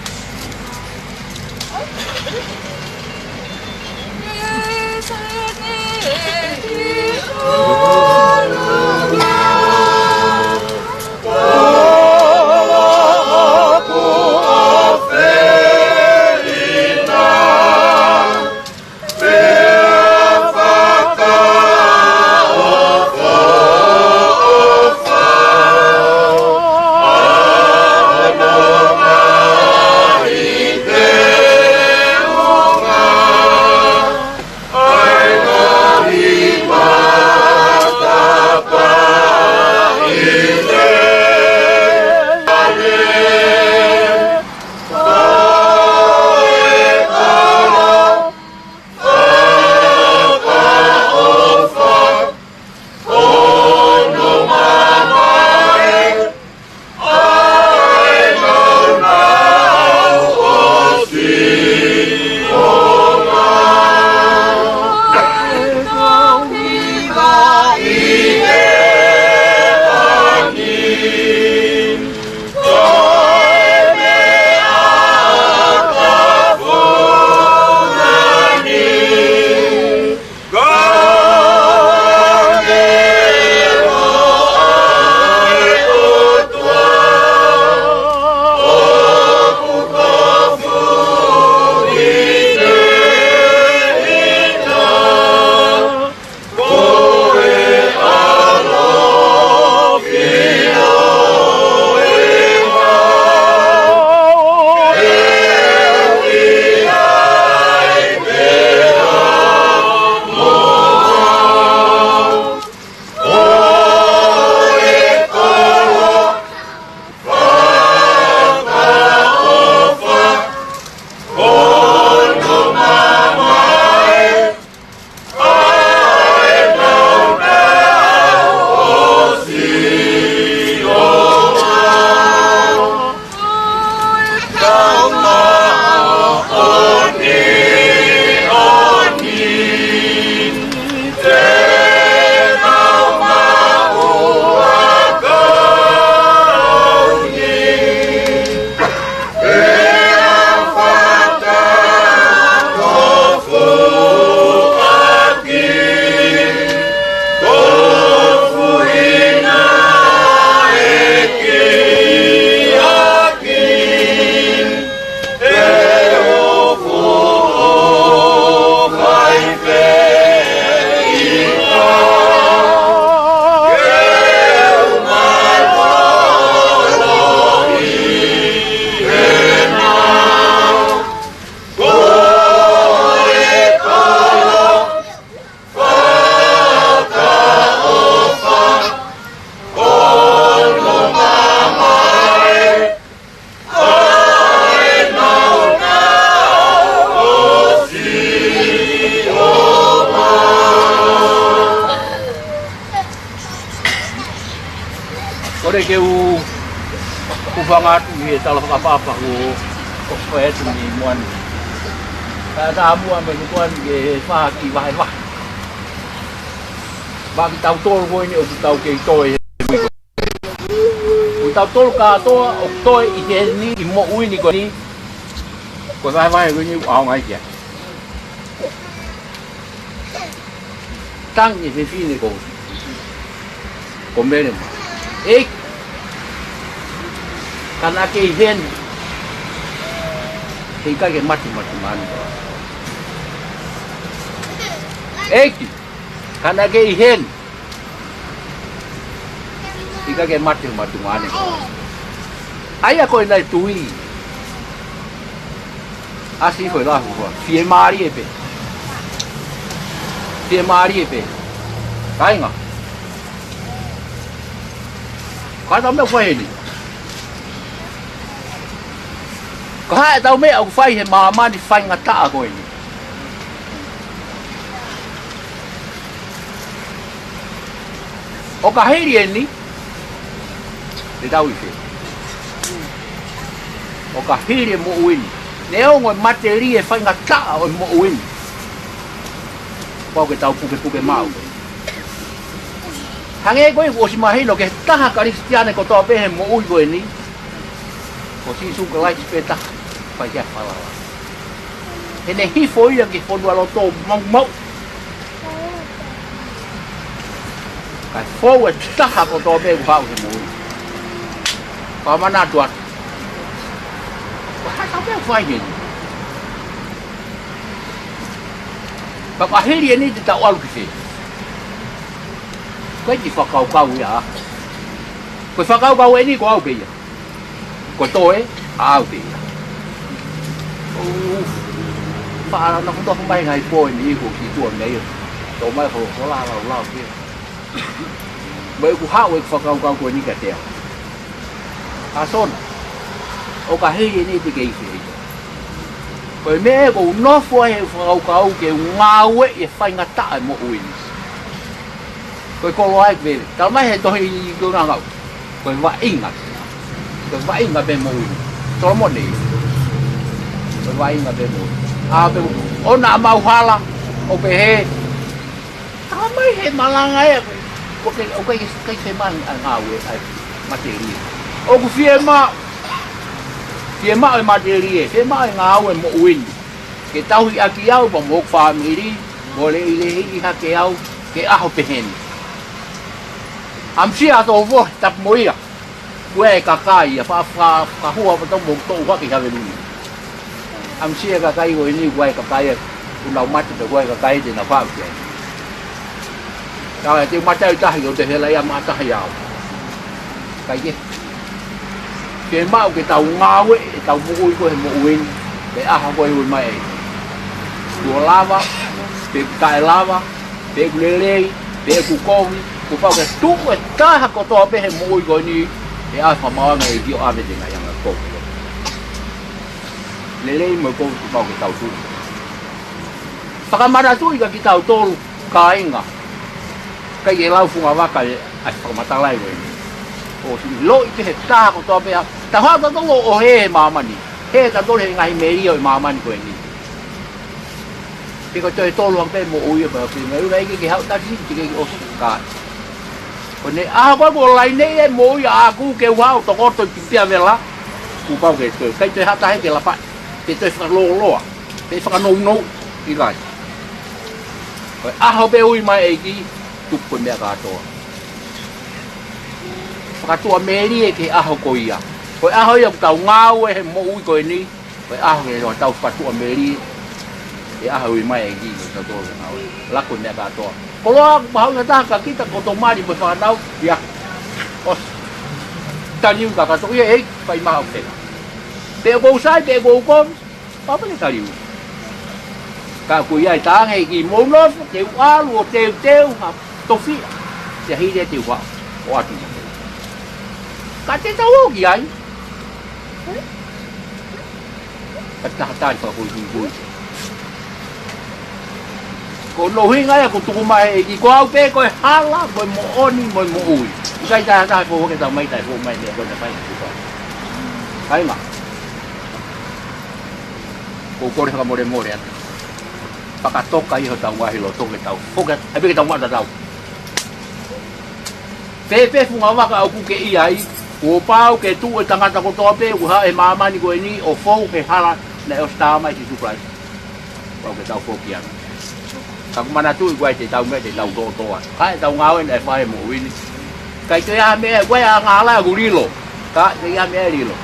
le ke u whanga atu he tala whakapapa o koe etu ni moani. Ka ta mua me kutuan ke whaha ki wahe wahe. Wa ki tau tolu koe ni o ki tau kei toi he mui koe. O tau tolu katoa o toi I te ni I mo ui ni koe ni. Koe wahe wahe koe ni u ao ngai kia. Tang e whiwhine ko. Ko mene mo. E kana ke I hen. Hei kai ke mati mani. Eki, kana ke I hen. Hei kai ke mati mani. Ai a koe nai tui. Asi koe lahu koa. Fie maari e pe. Fie maari e pe. Kainga. Kata me whahe ni. Ko hae tau mea au whai he maamani whai ngataa koe ni. O ka heiri e ni, le tau I whi. O ka heiri e mo uini. Ne ongo e materi e whai ngataa o mo uini. Pau ke tau puke mau. Hange koe ko si mahino ke taha karistiane ko toa pehe mo ui koe ni. Ko si suka lai pe taha. Pai kia whalala. He ne hifo ia ki whonua loto mau. Kai whou e taha ko toa pehe ku hau he mo ui. Ka mana atu atu. Ko hai tau pehe whai heni. Ka kahiri e ni te tau alu ki whi. Koe ti whakaukau ia. Koe whakaukau e ni ko au ke ia. Koe toe, a au ke ia. Whaara na kutoa mai ngai poe ni ko ki tua nei. Tō mai ho lau ke. Mai ku hau e whakaukau koe ni ka tea. A sona. O kahiri e ni te kei whi. Koe me ko nofo e whakaukau ke ngāwe e whai ngata e mo uini. Koe kolo ai vele. Tau mai he tohi I kura ngau. Koe wa inga. Koe wa inga be mo uini. Tolo mo nei. Koe wa inga be mo uini. A be ona mau hala. O pe he. Tau mai he malanga e. O kai se man a ngāwe ai materi. O ku fie ma. Fie ma e materi e. Fie ma e ngāwe mo uini. Ke tauhi aki au pa mok whamiri. Mo le I le hiki hake au. Ke aho peheni. Am sia to vo tap moia. Kue kakai fa ka hua pa tong mok to wa ki Haveloto. Am sia kakai ko ni kue kakai ku lau mati de kue kakai de na fa ke. Ka te mata ta yo te hela ya mata ya. Kai ke. Ke mau ke tau ngawe tau mu ko mo win. Ke a ha ko ui mai. Ku lava, pe kai lava, pe lele, pe ku komi. Ku pau ke tuku e taha ko toa pehe mui koe ni e a whamaanga e ki o ame te ngai anga kou. Lelei mo kou ku pau ke tau tuku. Whakamara tui ka ki tau tolu ka inga. Kai e lau funga waka e ai whakamatalai koe ni. O si loi pehe taha ko toa peha. Ta hoa ta tongo o he mamani. He ta tolu he ngahi meri o i mamani koe ni. Piko toi tolu ang pe mo ui e pa. Piko ngai ke hau tasi ke o sukai. Ko ne a ko lai nei e mo ia aku ke wau to ko to pia vela ku pau ke to kai te hata he ke la pa te te fa lo te fa no I lai ko a ho be ui mai e ki tu ko me ka to fa tu a meri e ke a ho ko ia ko a ho ia tau ngau e mo ui ko ni ko a ho ke no tau fa tu a meri e a ho ui mai e ki to to la ko me ka to Kalau bahawa kita kita kotomari berfaham ya, os taliu kakak tu ya, pai mau te. Pego sai, pego kom, apa ni taliu? Kaku ya tang ki monos, te alu, te tofi, te hide te wa, wati. Kate tahu ki ai? Kata pa ko. Ko no hinga ya ko tuku mai ki ko au pe ko hala mo oni mo ui. Cái ta phố cái tàu mấy để con phải phải mà cô đi không mua đấy pakai tokai ho tau Haveloto ke tau foket ai ke tau ma tau pe funga wa ka ku ke ai o pau ke tu e tangata ko tope u ha e mama ni ko ni o fo ke hala le o sta mai si supply wa ke tau fokian ka mana tu igual te tau me te tau to ai tau ngau en fa mo win kai te a me wa ya ngala ku lilo ka te ya me lilo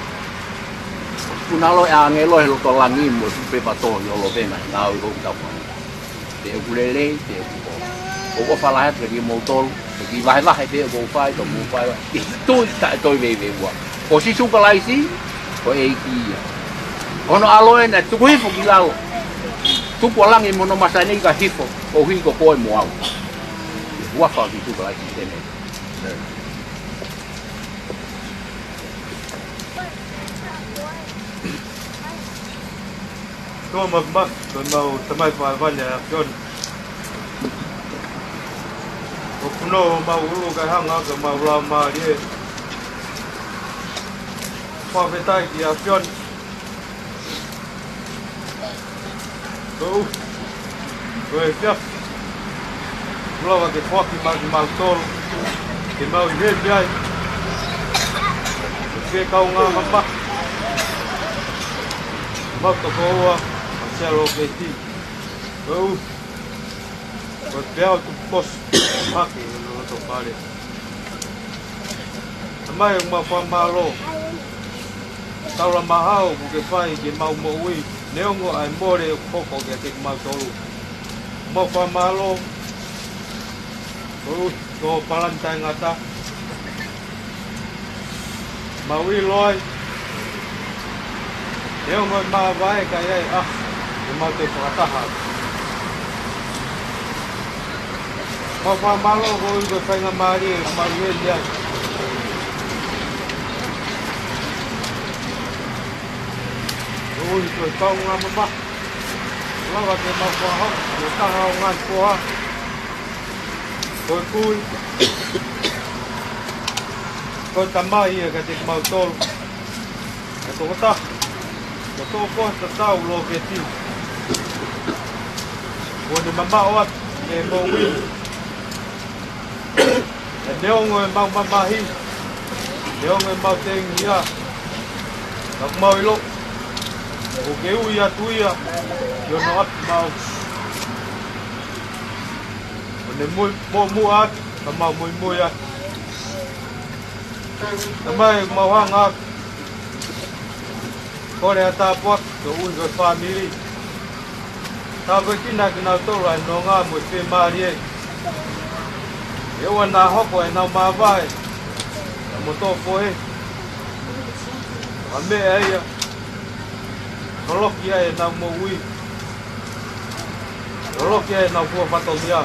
punalo a ngelo lo to langi mo pe pato yo lo pena ngau ko tau te ukulele te o fala ke di motor ke vai te o fai to mo fai tu ve wa o si su kalai si o eiki ono aloe na tu hifo kilao tu polang mo no masani ka hifo o hi ko ko mo au wa fa ki tu kalai si tene Tuo mas mau tamai vanya John. O kuno mau ulu kai hanga ka mau la ma die. Pa vetai ki John. Ja. Blauwe ke fucking mau tol. Ke mau hier jai. Ke kau ngama. Mau to koa. Tatau Loketi. Failotu pos haki no to pare. Mai uma famalo. Taula mahau ke fai ke mau mo ui. Neongo ai more koko ke te mau tolu. Mo famalo. To palantai ngata. Maui loi. Neongo ma vai kai ai mau te whakataha. Mau malo ko i ko whainga maari e marueli ai. Ui ko kau ngā mama. Lawa te mau whaho, ko taha o ngai poha. Ko kui. Ko tamai e ka te mau tolu. E toko ta. Ko toko poha Tatau Loketi. Ko ni mama oat e mo win. E neongo e mau mamahi. Neongo e mau tengia. Nak mau ilo. O ke uia tuia. Yo no at mau. O ne mu at. Ka mau mui at. Tamai mau hanga. Kore ata puak. Ko ui ko family. Ta ko kina kina tolu ai no ngā mo te maari e. E ua nā hoko e nau mawai. Na mo tō pohe. A me e ia. Koloki ai e nau mo ui. Koloki ai e nau kua whatongi a.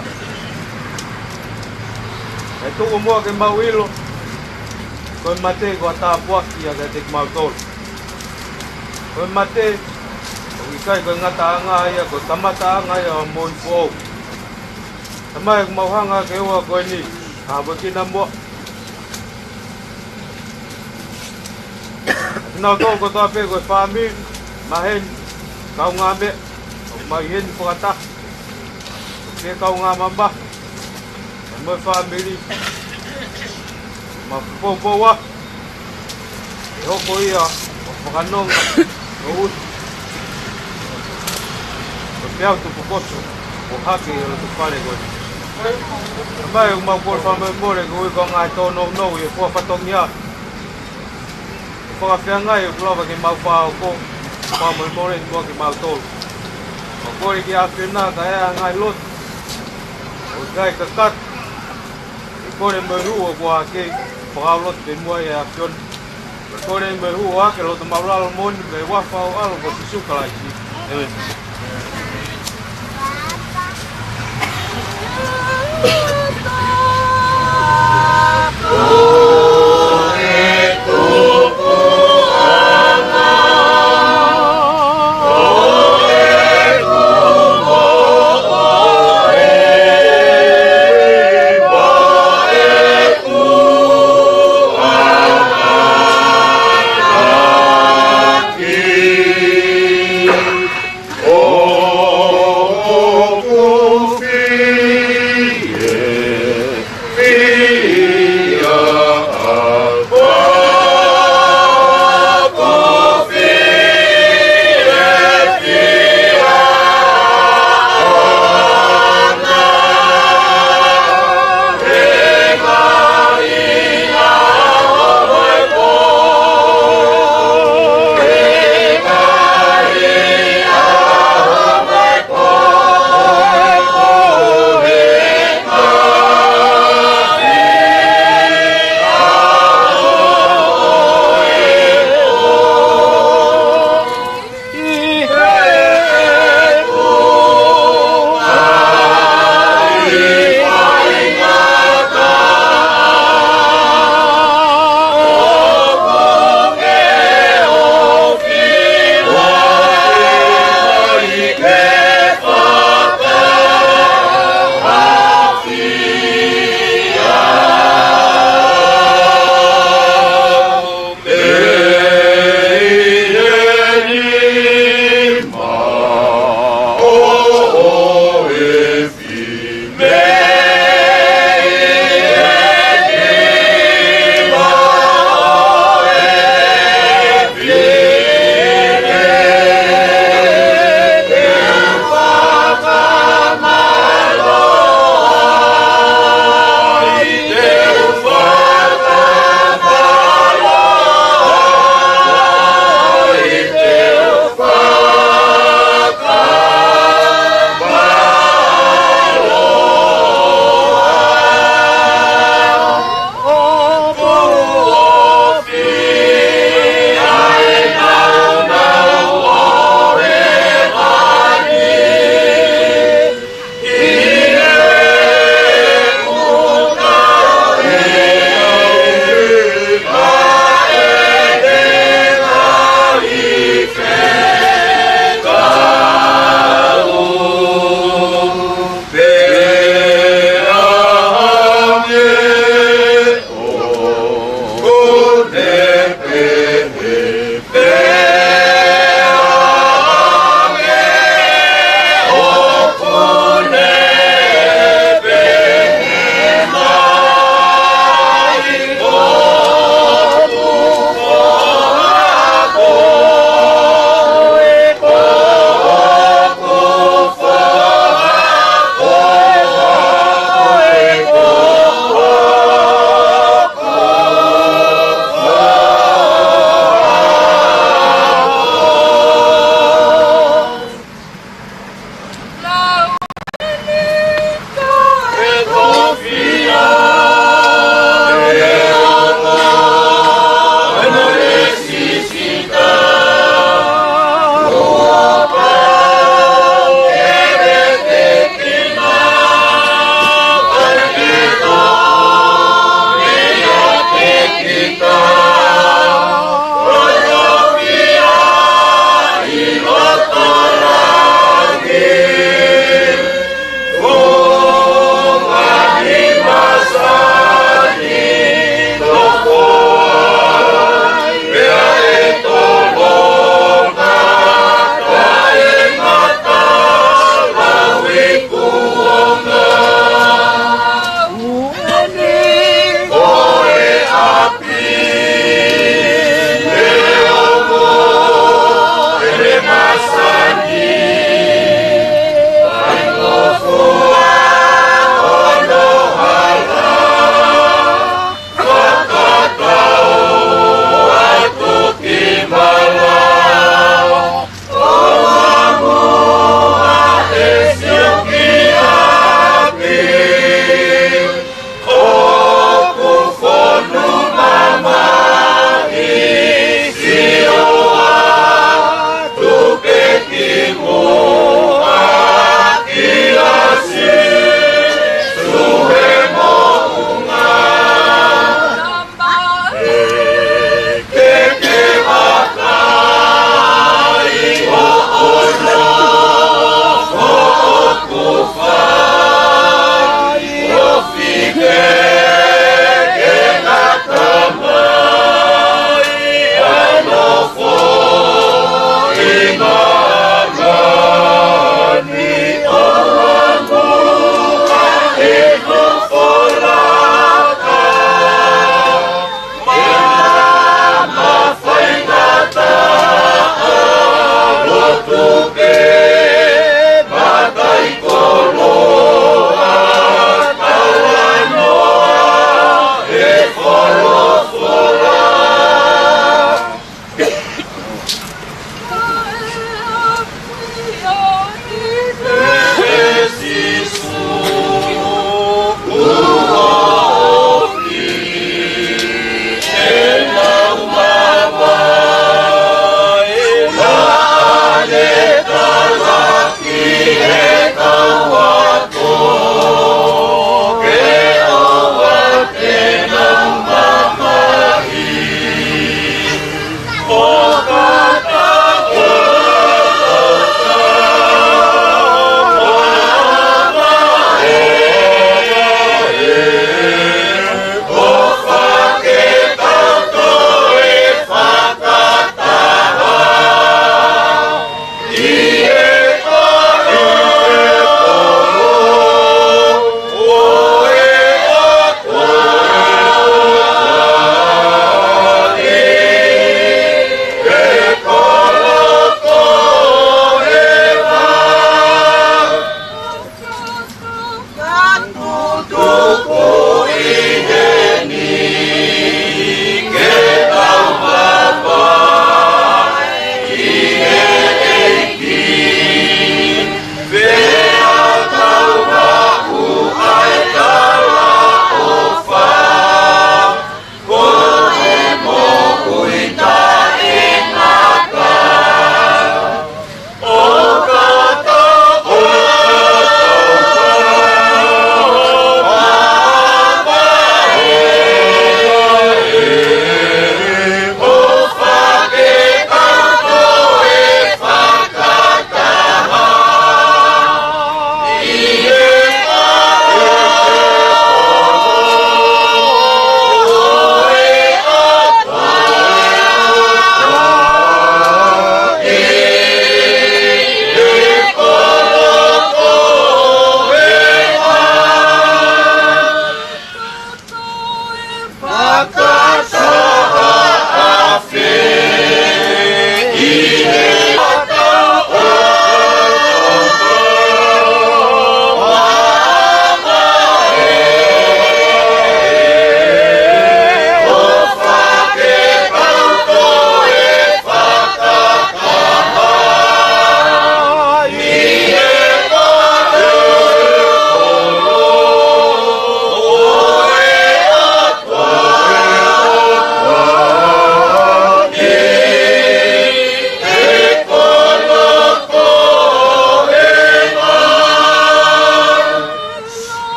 E tuku mua ke mau ilo. Koe mate ko a tā puaki a ke te mau tolu. Koe mate. Kai ko ngata anga ia ko tamata anga ia moi fo. Tamai mau hanga ke ua ko ni. Ha bokina mo. Nau to ko to pe ko family mahen kau ngabe. Mai hen ko ata. Ke kau ngamamba. Mo family. Ma po wa. Ho ko ia. Ko kanonga. O Piau tu pokoso, o haki o tu pare ko. Mai uma por fama more ko ko ngai to no e ko fatongia. Ko afia ngai o lava ke mau pa ko. Pa mo more ko ke mau to. Ko ki afia na ka e ngai lot. O kai ka kat. Ko re mo ru ko ake pa lot de mo e afion. Ko re mo ru ake lo to mau la mon me wa fa o algo ko su kala ki.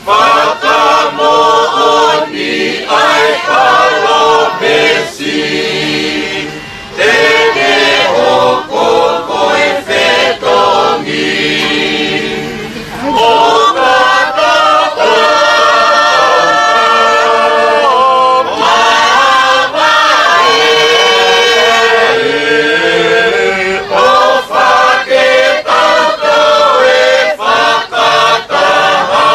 Whakamo'oni ai kalopesi Tene hoko koe whetongi O katata mawae O whake tatau e whakataha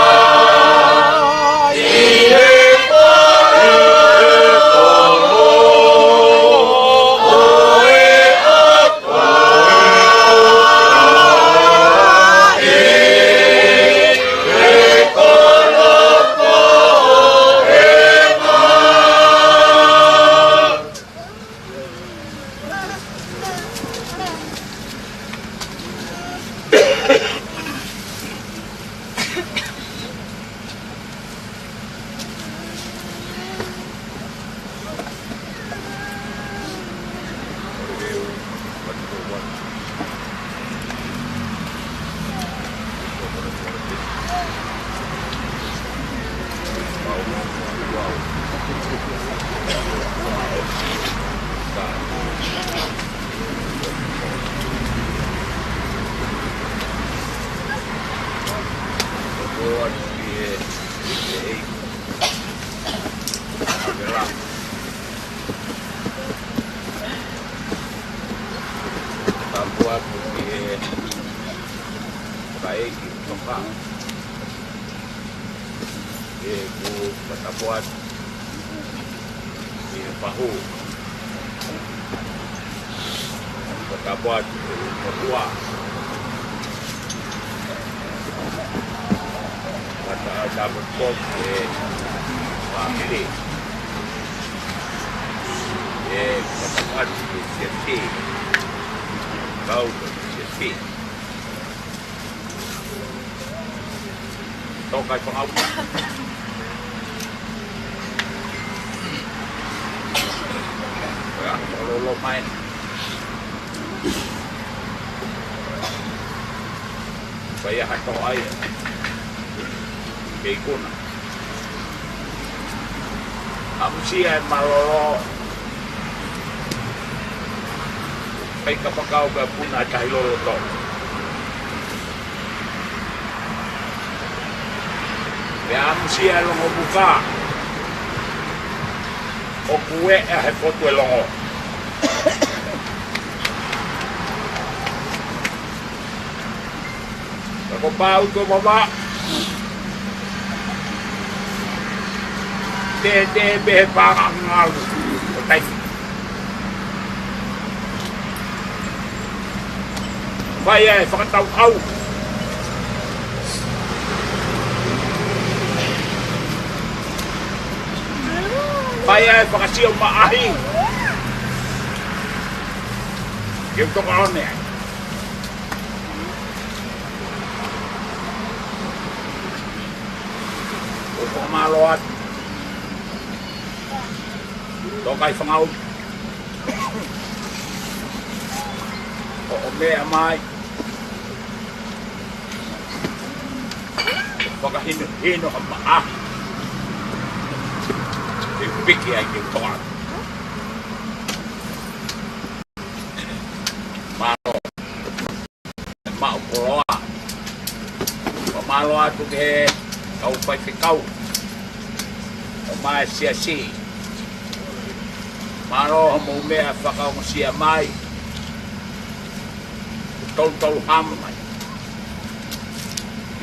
Meafaka'eiki Tonga ku patapuat pahu patapuat Papua dapat pos family patapuat CSP kau CSP Tokai pengau ya kalau main saya hatau air beikuna amsia malolo kai kapakau ga puna Haveloto ya amsia longo buka o kue he foto longo ko pau to mama de be pa ngal tai vai fakatau au vai fakasio maahi eu tô falando maloat tokai pangau o mea mai pakahino maa e piki ai ke toa malo mau poloa maloat ke kau pai kau mai si maro mo Meafaka'eiki sia mai tol ham mai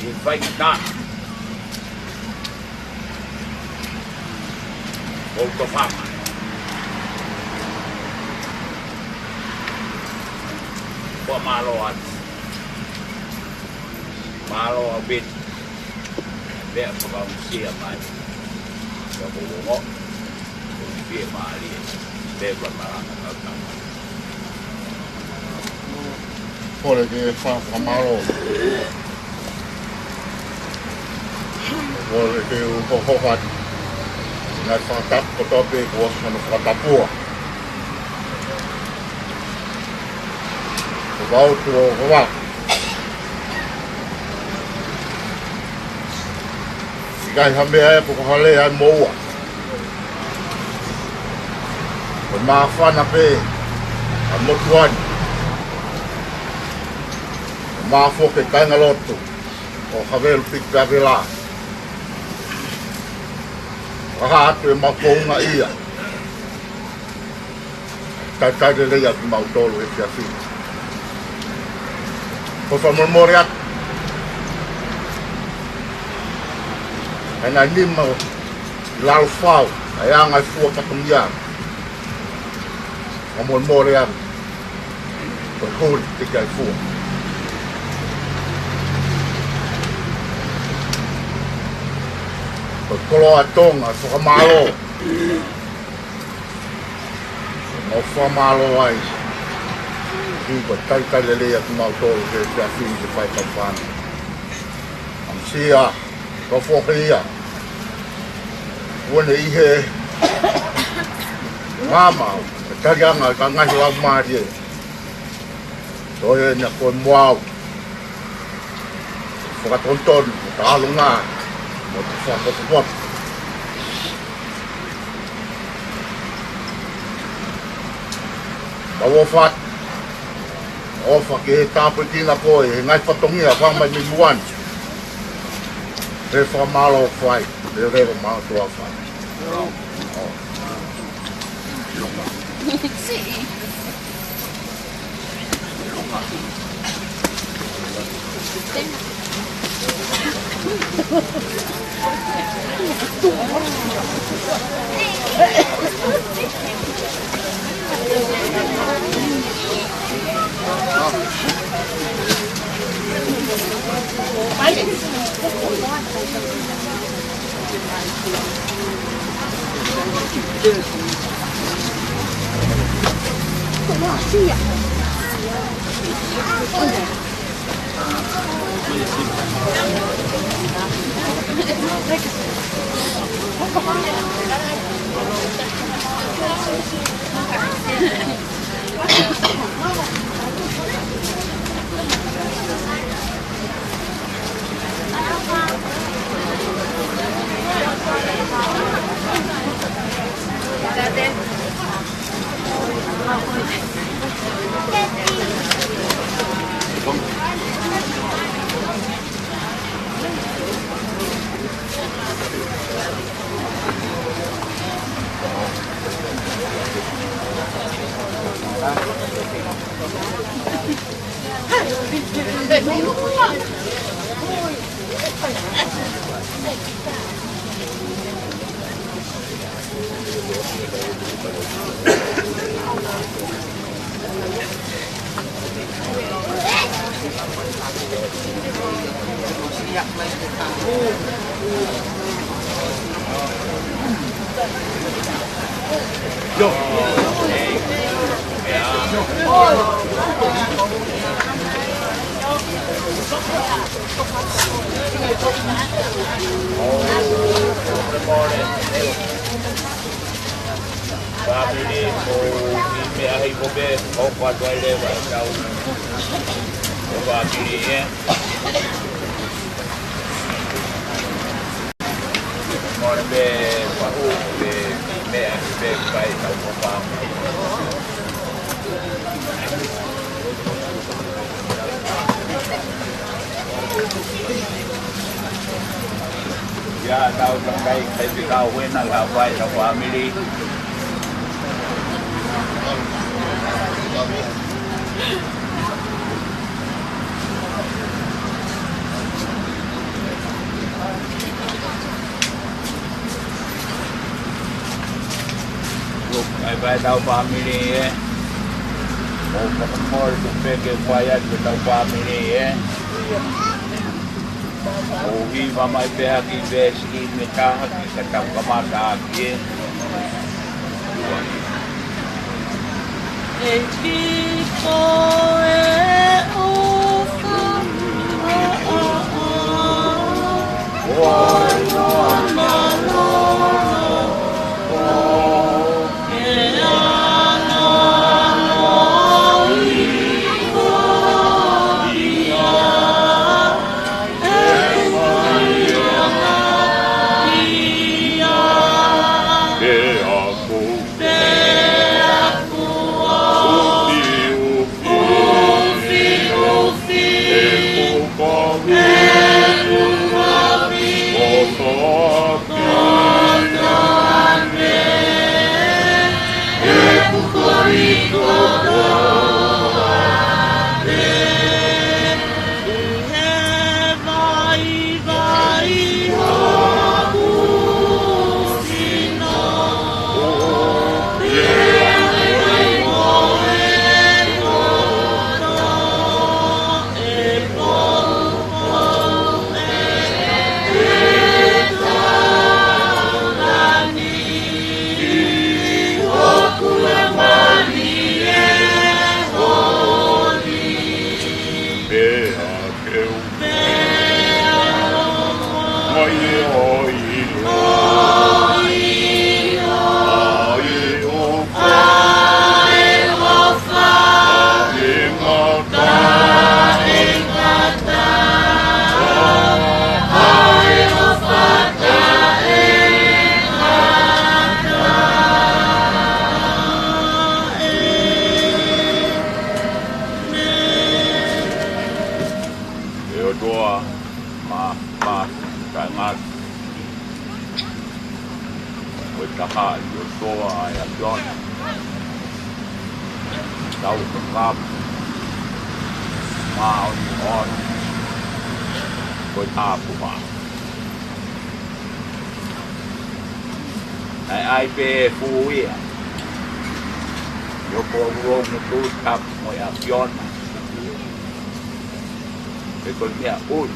i vai na volto fama po malo abit Meafaka'eiki sia mai Bongo, dia mali, dia marang atau Boleh ke famalo, boleh ke ukohokan, nak fatap kotope kuas mana fatapua, bau tu kawak, Sikai hamea e poko hale ai moua. O maafana pe a motuani. O maafo ke kainga lotu o Havelotu pe avela. Aha atu e makounga ia. Tai leia ki mautolo e fiafi. Ko whamormore atu. E ngai nima o lau whau, e angai fua patungia. O mormore atu. Ko huri te kai fua. Ko koloa Tonga, whakamalo. O whamalo ai. Ko tai lelea ki mautolo ke fiafi ki whai kaupana. Am sia. Ko whokia. Wane ihe. Mamau. E tari anga ka ngahi lau maari e. Toi e na koe moau. Whakatontonu. Ta alu ngā. Mo te whakatototu. Ta wofat. Ofa ke he tāpui tina koe. He ngai whatongia. Whamai mi muan. He whamalo whai. He rewa mātua whai. See? Ya tahu terkait tapi kawin agak baik sama family. Look, I tahu family ya. Mau ketemu tu pergi bayar kita family ya. Ohi mamai pehaki besi metaha kita tak kamata aki. ai pe fuia yo ko ro mo tu tap mo ya pion pe ko mia un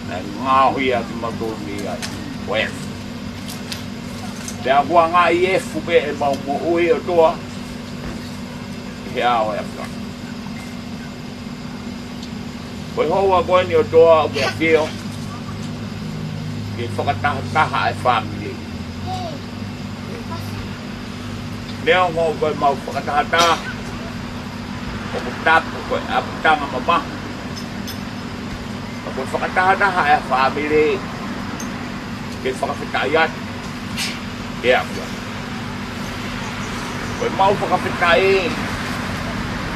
na ngau ia ki ma tu mi ai wes da kwa nga ie fu pe e ma mo ui o toa ya o ya pion ko ho wa ko ni o toa o ya pion whakataha e whamiri. Leo ngō koe mau whakataha o ko tapu koe aputanga mama. O koe whakataha e whamiri ke whakawhitai atu. Ea kua. Koe mau whakawhitai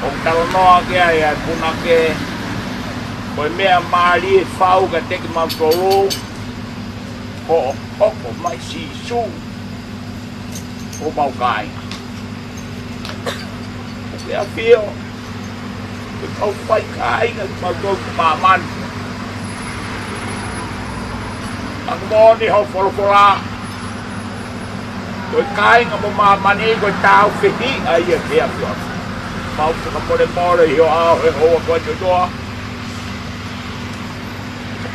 o taronoa ke ai e puna ke koe mea maari e whau ka teki mau toro ko oko mai si su o mau kai o ke a fio o kau whai kai na mau tō maman ang mōni hau wholokora o kai nga mo mamani ko tau whiti ai e ke a fio mau whakapore mōre hio au he hoa koe te toa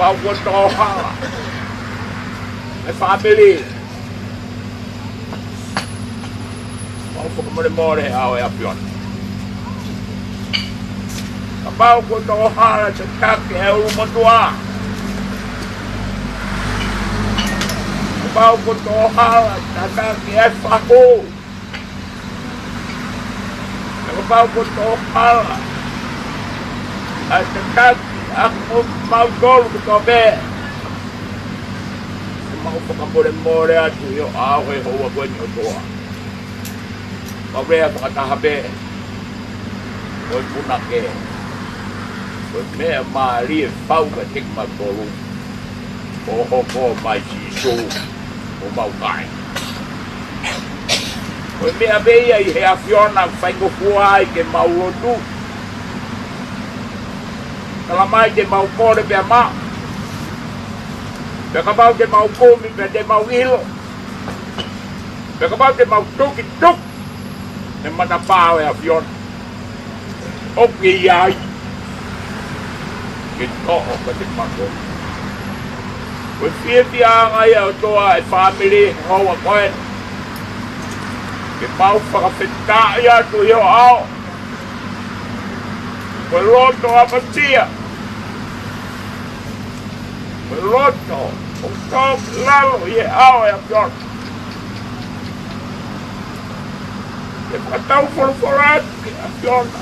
mau ko tō hala e whamiri. Mau whakamore au e apion. Ka pau ko tō hara te take e uru matua. Ka pau ko tō hara te take e whaku. Ka pau ko tō hara te take a mau tōru ko tō bea. Mau whakamore atu i o au he hoa koe ni o toa. Mau rea whakataha be. Koe puna ke. Koe mea maari e whauka tikma toru. Ko hoko mai si su. O mau kai. Koe mea beia i he awhiona whaingo fuai ke mau rotu. Kalamai te mau kore pia maa. Peka mau te mau komi, peka te mau ilo. Peka mau te mau tuki tuk. E mana pāo e a whion. Oki iai. Ke toho ka te mako. Koe whieti anga ia o toa e whamiri hoa koe. Ke mau whakawheta ia tu hio ao. Koe roto a patia. Haveloto, o tau lalo i e ao e a pion. E whakatau wholokoratu ki a piona.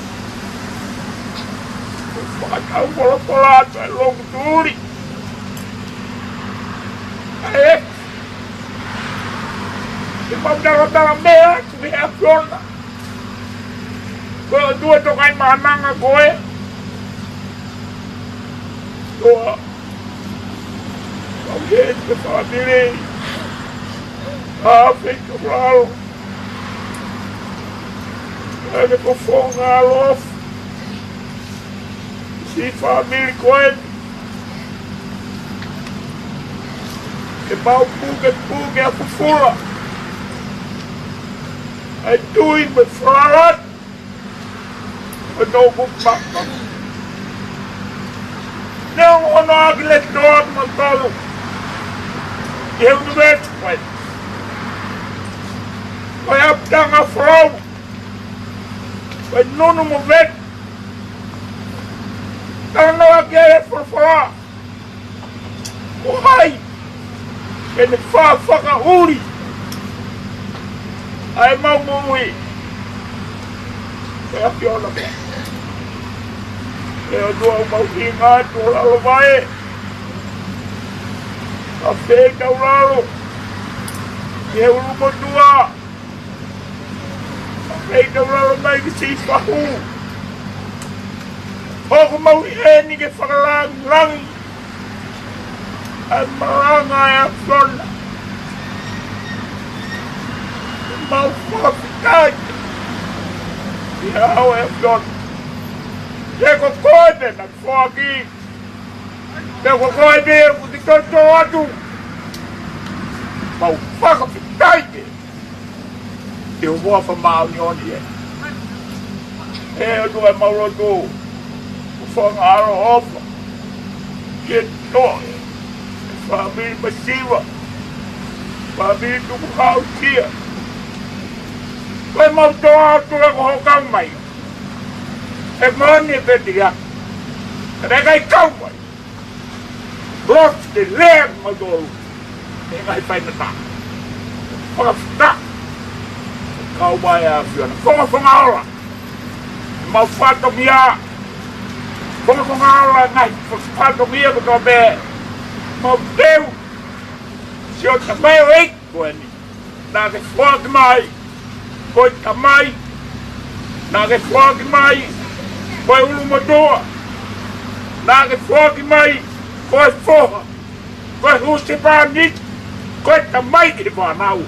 E whakatau wholokoratu e longu tūri. E whakatau mea ki a piona. Koe o tua tokai mahananga koe. Toa. Alguém que fala direito. Fica bravo. Ele com fogo na lof. Se família com ele. E pau puga a fufula. Aí tu e me fala. Eu não vou parar. Não, não há que ler todo, mas todo. Eu não vejo, pai. Vai aptar a frau. Vai não me ver. Ela não vai querer por falar. Kene whakauri. Ai mau mui. E a piona mea. E a dua mau hinga tu lalo mai. A whee tau lalo. E uru mo tua. A whee tau lalo mai ki si whahu. Hoko mau e ni ke whakalang langi. Ai maranga e a whiona. Mau whakapitai. I hau e whiona. Te ko koe te na whaki. Te ko koe te ku te toto atu. Mau whakapitai te. Te hoa whamau ni oni e. E atu e mauroto. Whangaro ofa. Ke toi. Whamiri masiwa. Whamiri tuku hau tia. Koe mau toa atu e ko hokau mai. E moni e petia. Kare kai kau mai. Blok te lea madoru. E ngai pai na ta. Whakawhita. Kau mai a whiona. Whonga mau whato mia. Whonga ngai whato mia ko tō bē. Mau teu. Sio ta mai o eik koe ni. Nā ke whaki mai. Koe ta mai. Nā ke whaki mai. Koe ulu madoa. Nā ke whaki mai. Koe whoha. Koe huste pānit. Koe ta mai ki whanau.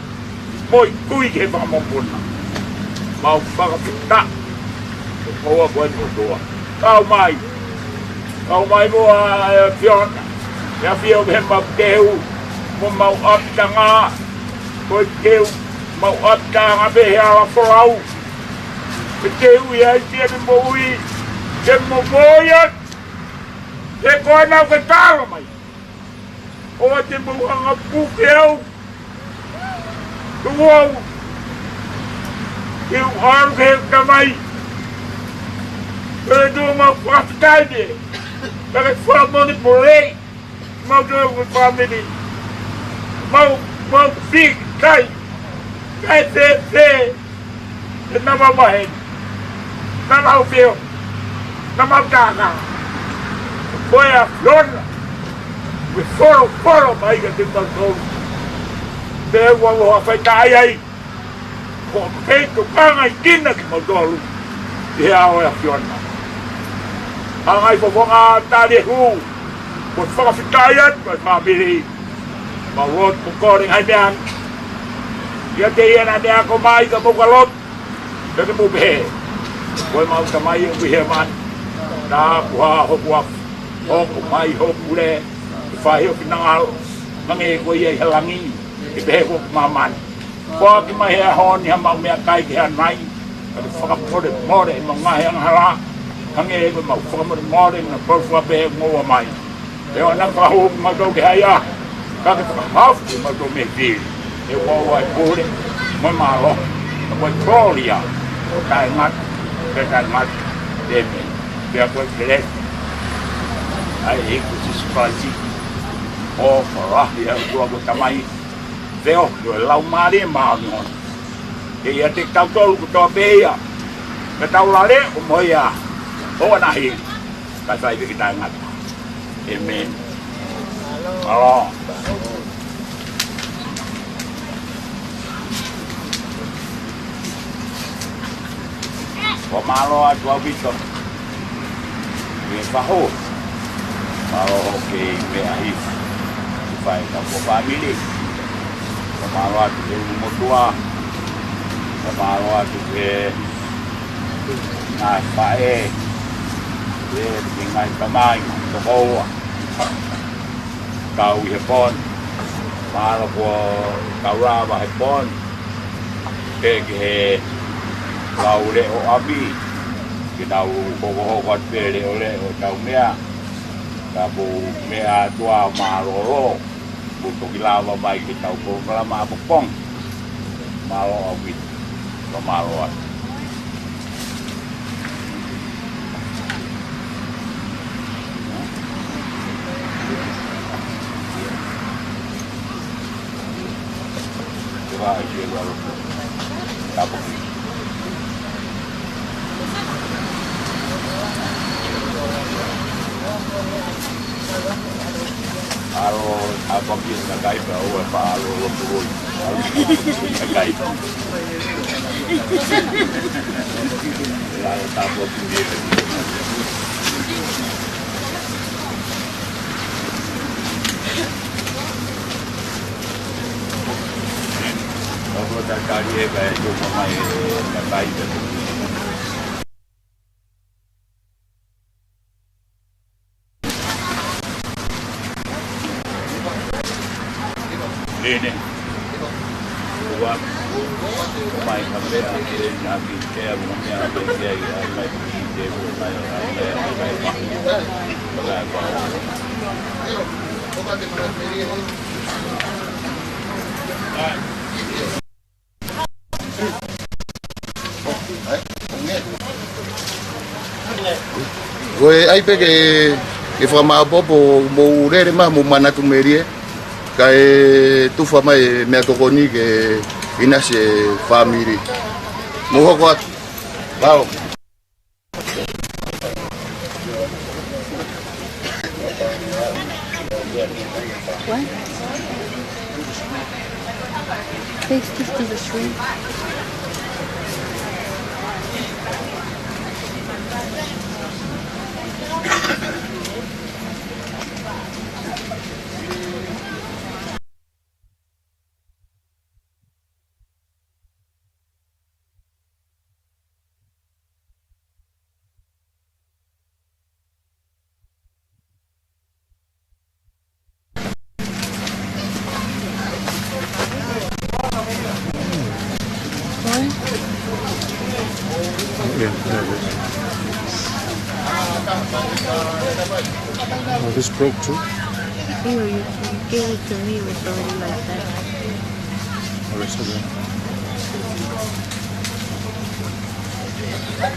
Moi kui ke whamopuna. Mau whakawhita. Hoa koe madoa. Kau mai. Kau mai mua e whiona. Ia whio me mau teu. Mo mau apitanga. Koe teu. Mau apitanga behe ala wholau. Ke teu ia i tia ni moui. Ke mo moiat. Ke koe nau ke tāra mai. Oa te mouanga puke au. Tuau. Iu aru ke hekta mai. Kere tua mau whafitai te. Kere whamoni porei. Mau tua ku whamini. Mau pik kai. Kai te. Te nama mahen. Nama au whio. Nama au tāka. Koe a whiona. We whoro mai ka te tātou. Te wango a whaitai ai. Ko kei to kanga I kina ki mautolu. Te ao e a whiona. Angai whawonga tāre hu. Ko whakawhitai atu ai whamiri. Ma rot po koring hai mean. Ia te iana mea ko mai ka mokalot. Te te mupehe. Koe mau ta mai e wihe man. Nā puha hoku afu. Hoku mai hoku le. Whahe o pinangalo. Mange koe iei halangi. I behe hoku maman. Koa ki mai hea honi ha mau mea kai ki hea nai. Ka te whakapore more I mga hea hala. Kange e koe mau whakamore more na porfua behe ngoa mai. Te o naka hoku mau tau ki hea. Ka te whakahafu mau tau me whiri. E wawa e pōre. Moi malo. Ka koe trōria. O tai ngat. Ke tai ngat. Te me. Pea koe kere. Ai eku si sukasi. O wharahi au tua ko tamai. Veo, yo lau maare maa ni hon. Ke ia te tau tolu ko toa pēia. Ke tau lale o moia. O anahi. Kai whai ki tai ngat. Amen. Alo. Ko malo a tua vito. Ke whaho. Malo ke mea hif. Whai ka po family. Ko malo a tu ke umotua. Ko malo a tu ke ngai whae. Ke ngai kamai. Ko hoa. Kau I he pon. Malo ko kau rawa he pon. Ke he lau le o abi. Ke tau hoko at pere o le o tau mea. Ka po mea tua maroro. Puto ki lava mai ki tau po kalama apopong. Malo abi. Ka malo at. vai chegar tá bom. Aro apa pun nak kait bawa apa aro turun. Nak kait. Lalu tak boleh dia. Kalau tak kali baik cuma main nak kait. Ini buat pemain sampai akhir nabi saya punya apa dia lagi dia bukan Gue ai pe ke fama popo mo rere ma mo mana tu merie kai tu fama e me kokoni ke ina se family mo hoko wow What? Face this to the street. Oh, this broke too? Here, you gave it to me with already like that. Oh, it's okay.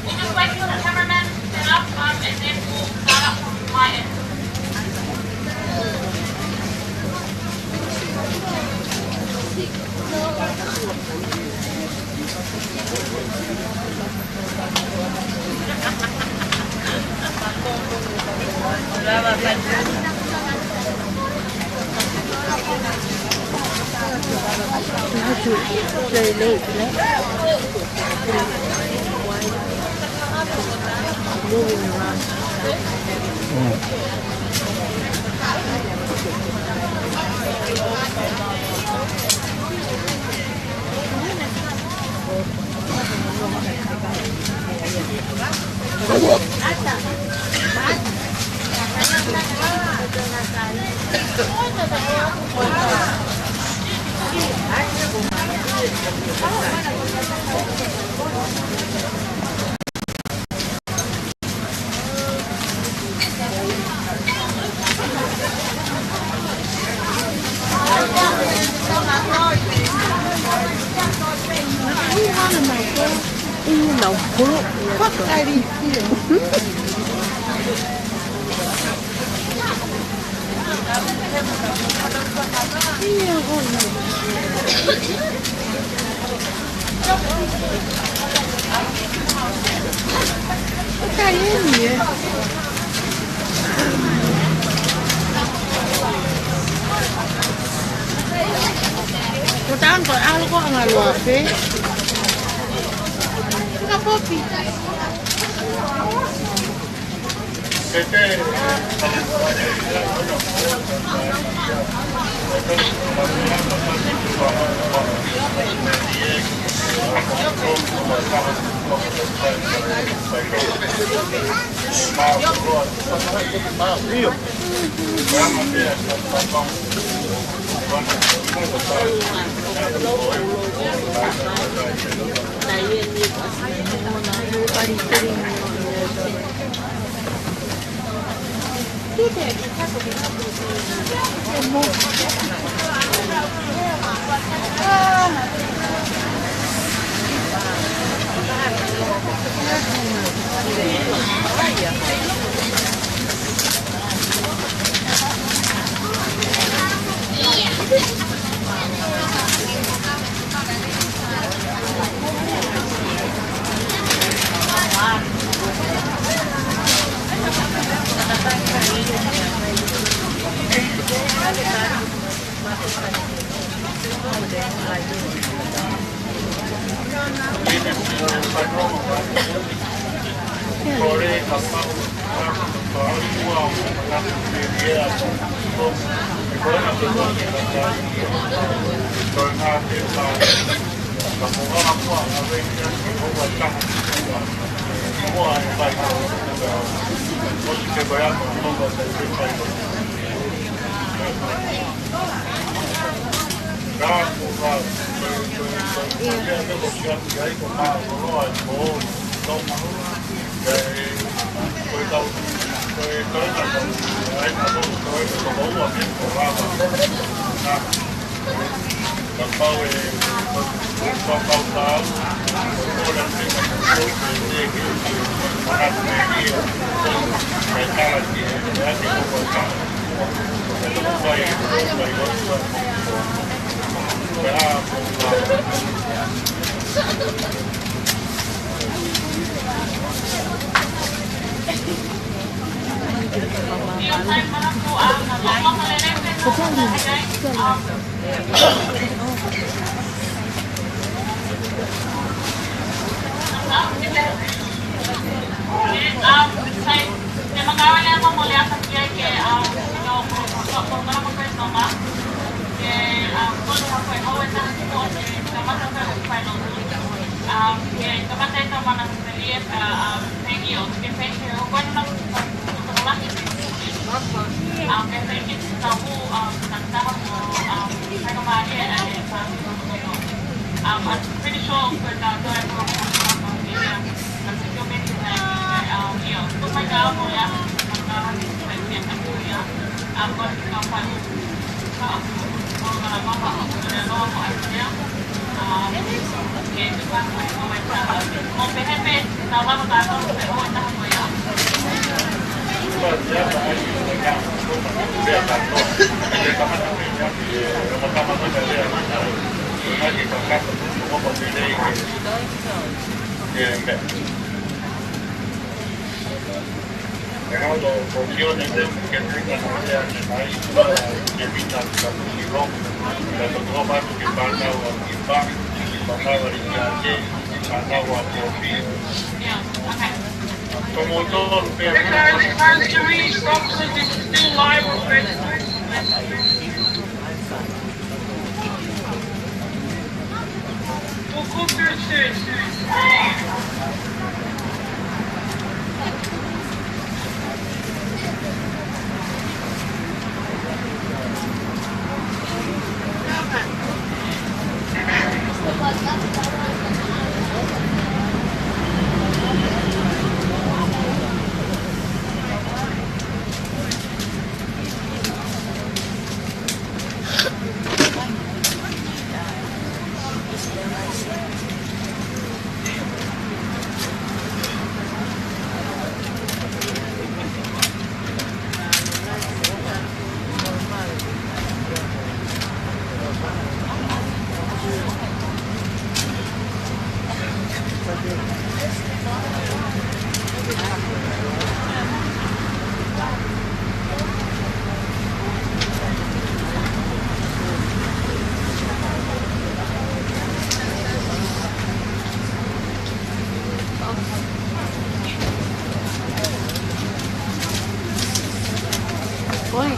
Just wait till the cameraman set up and then we'll start up from my end. Very late, right? Moving around. Tahan kok aku kok ngalu ape. Enggak kopi. Oi,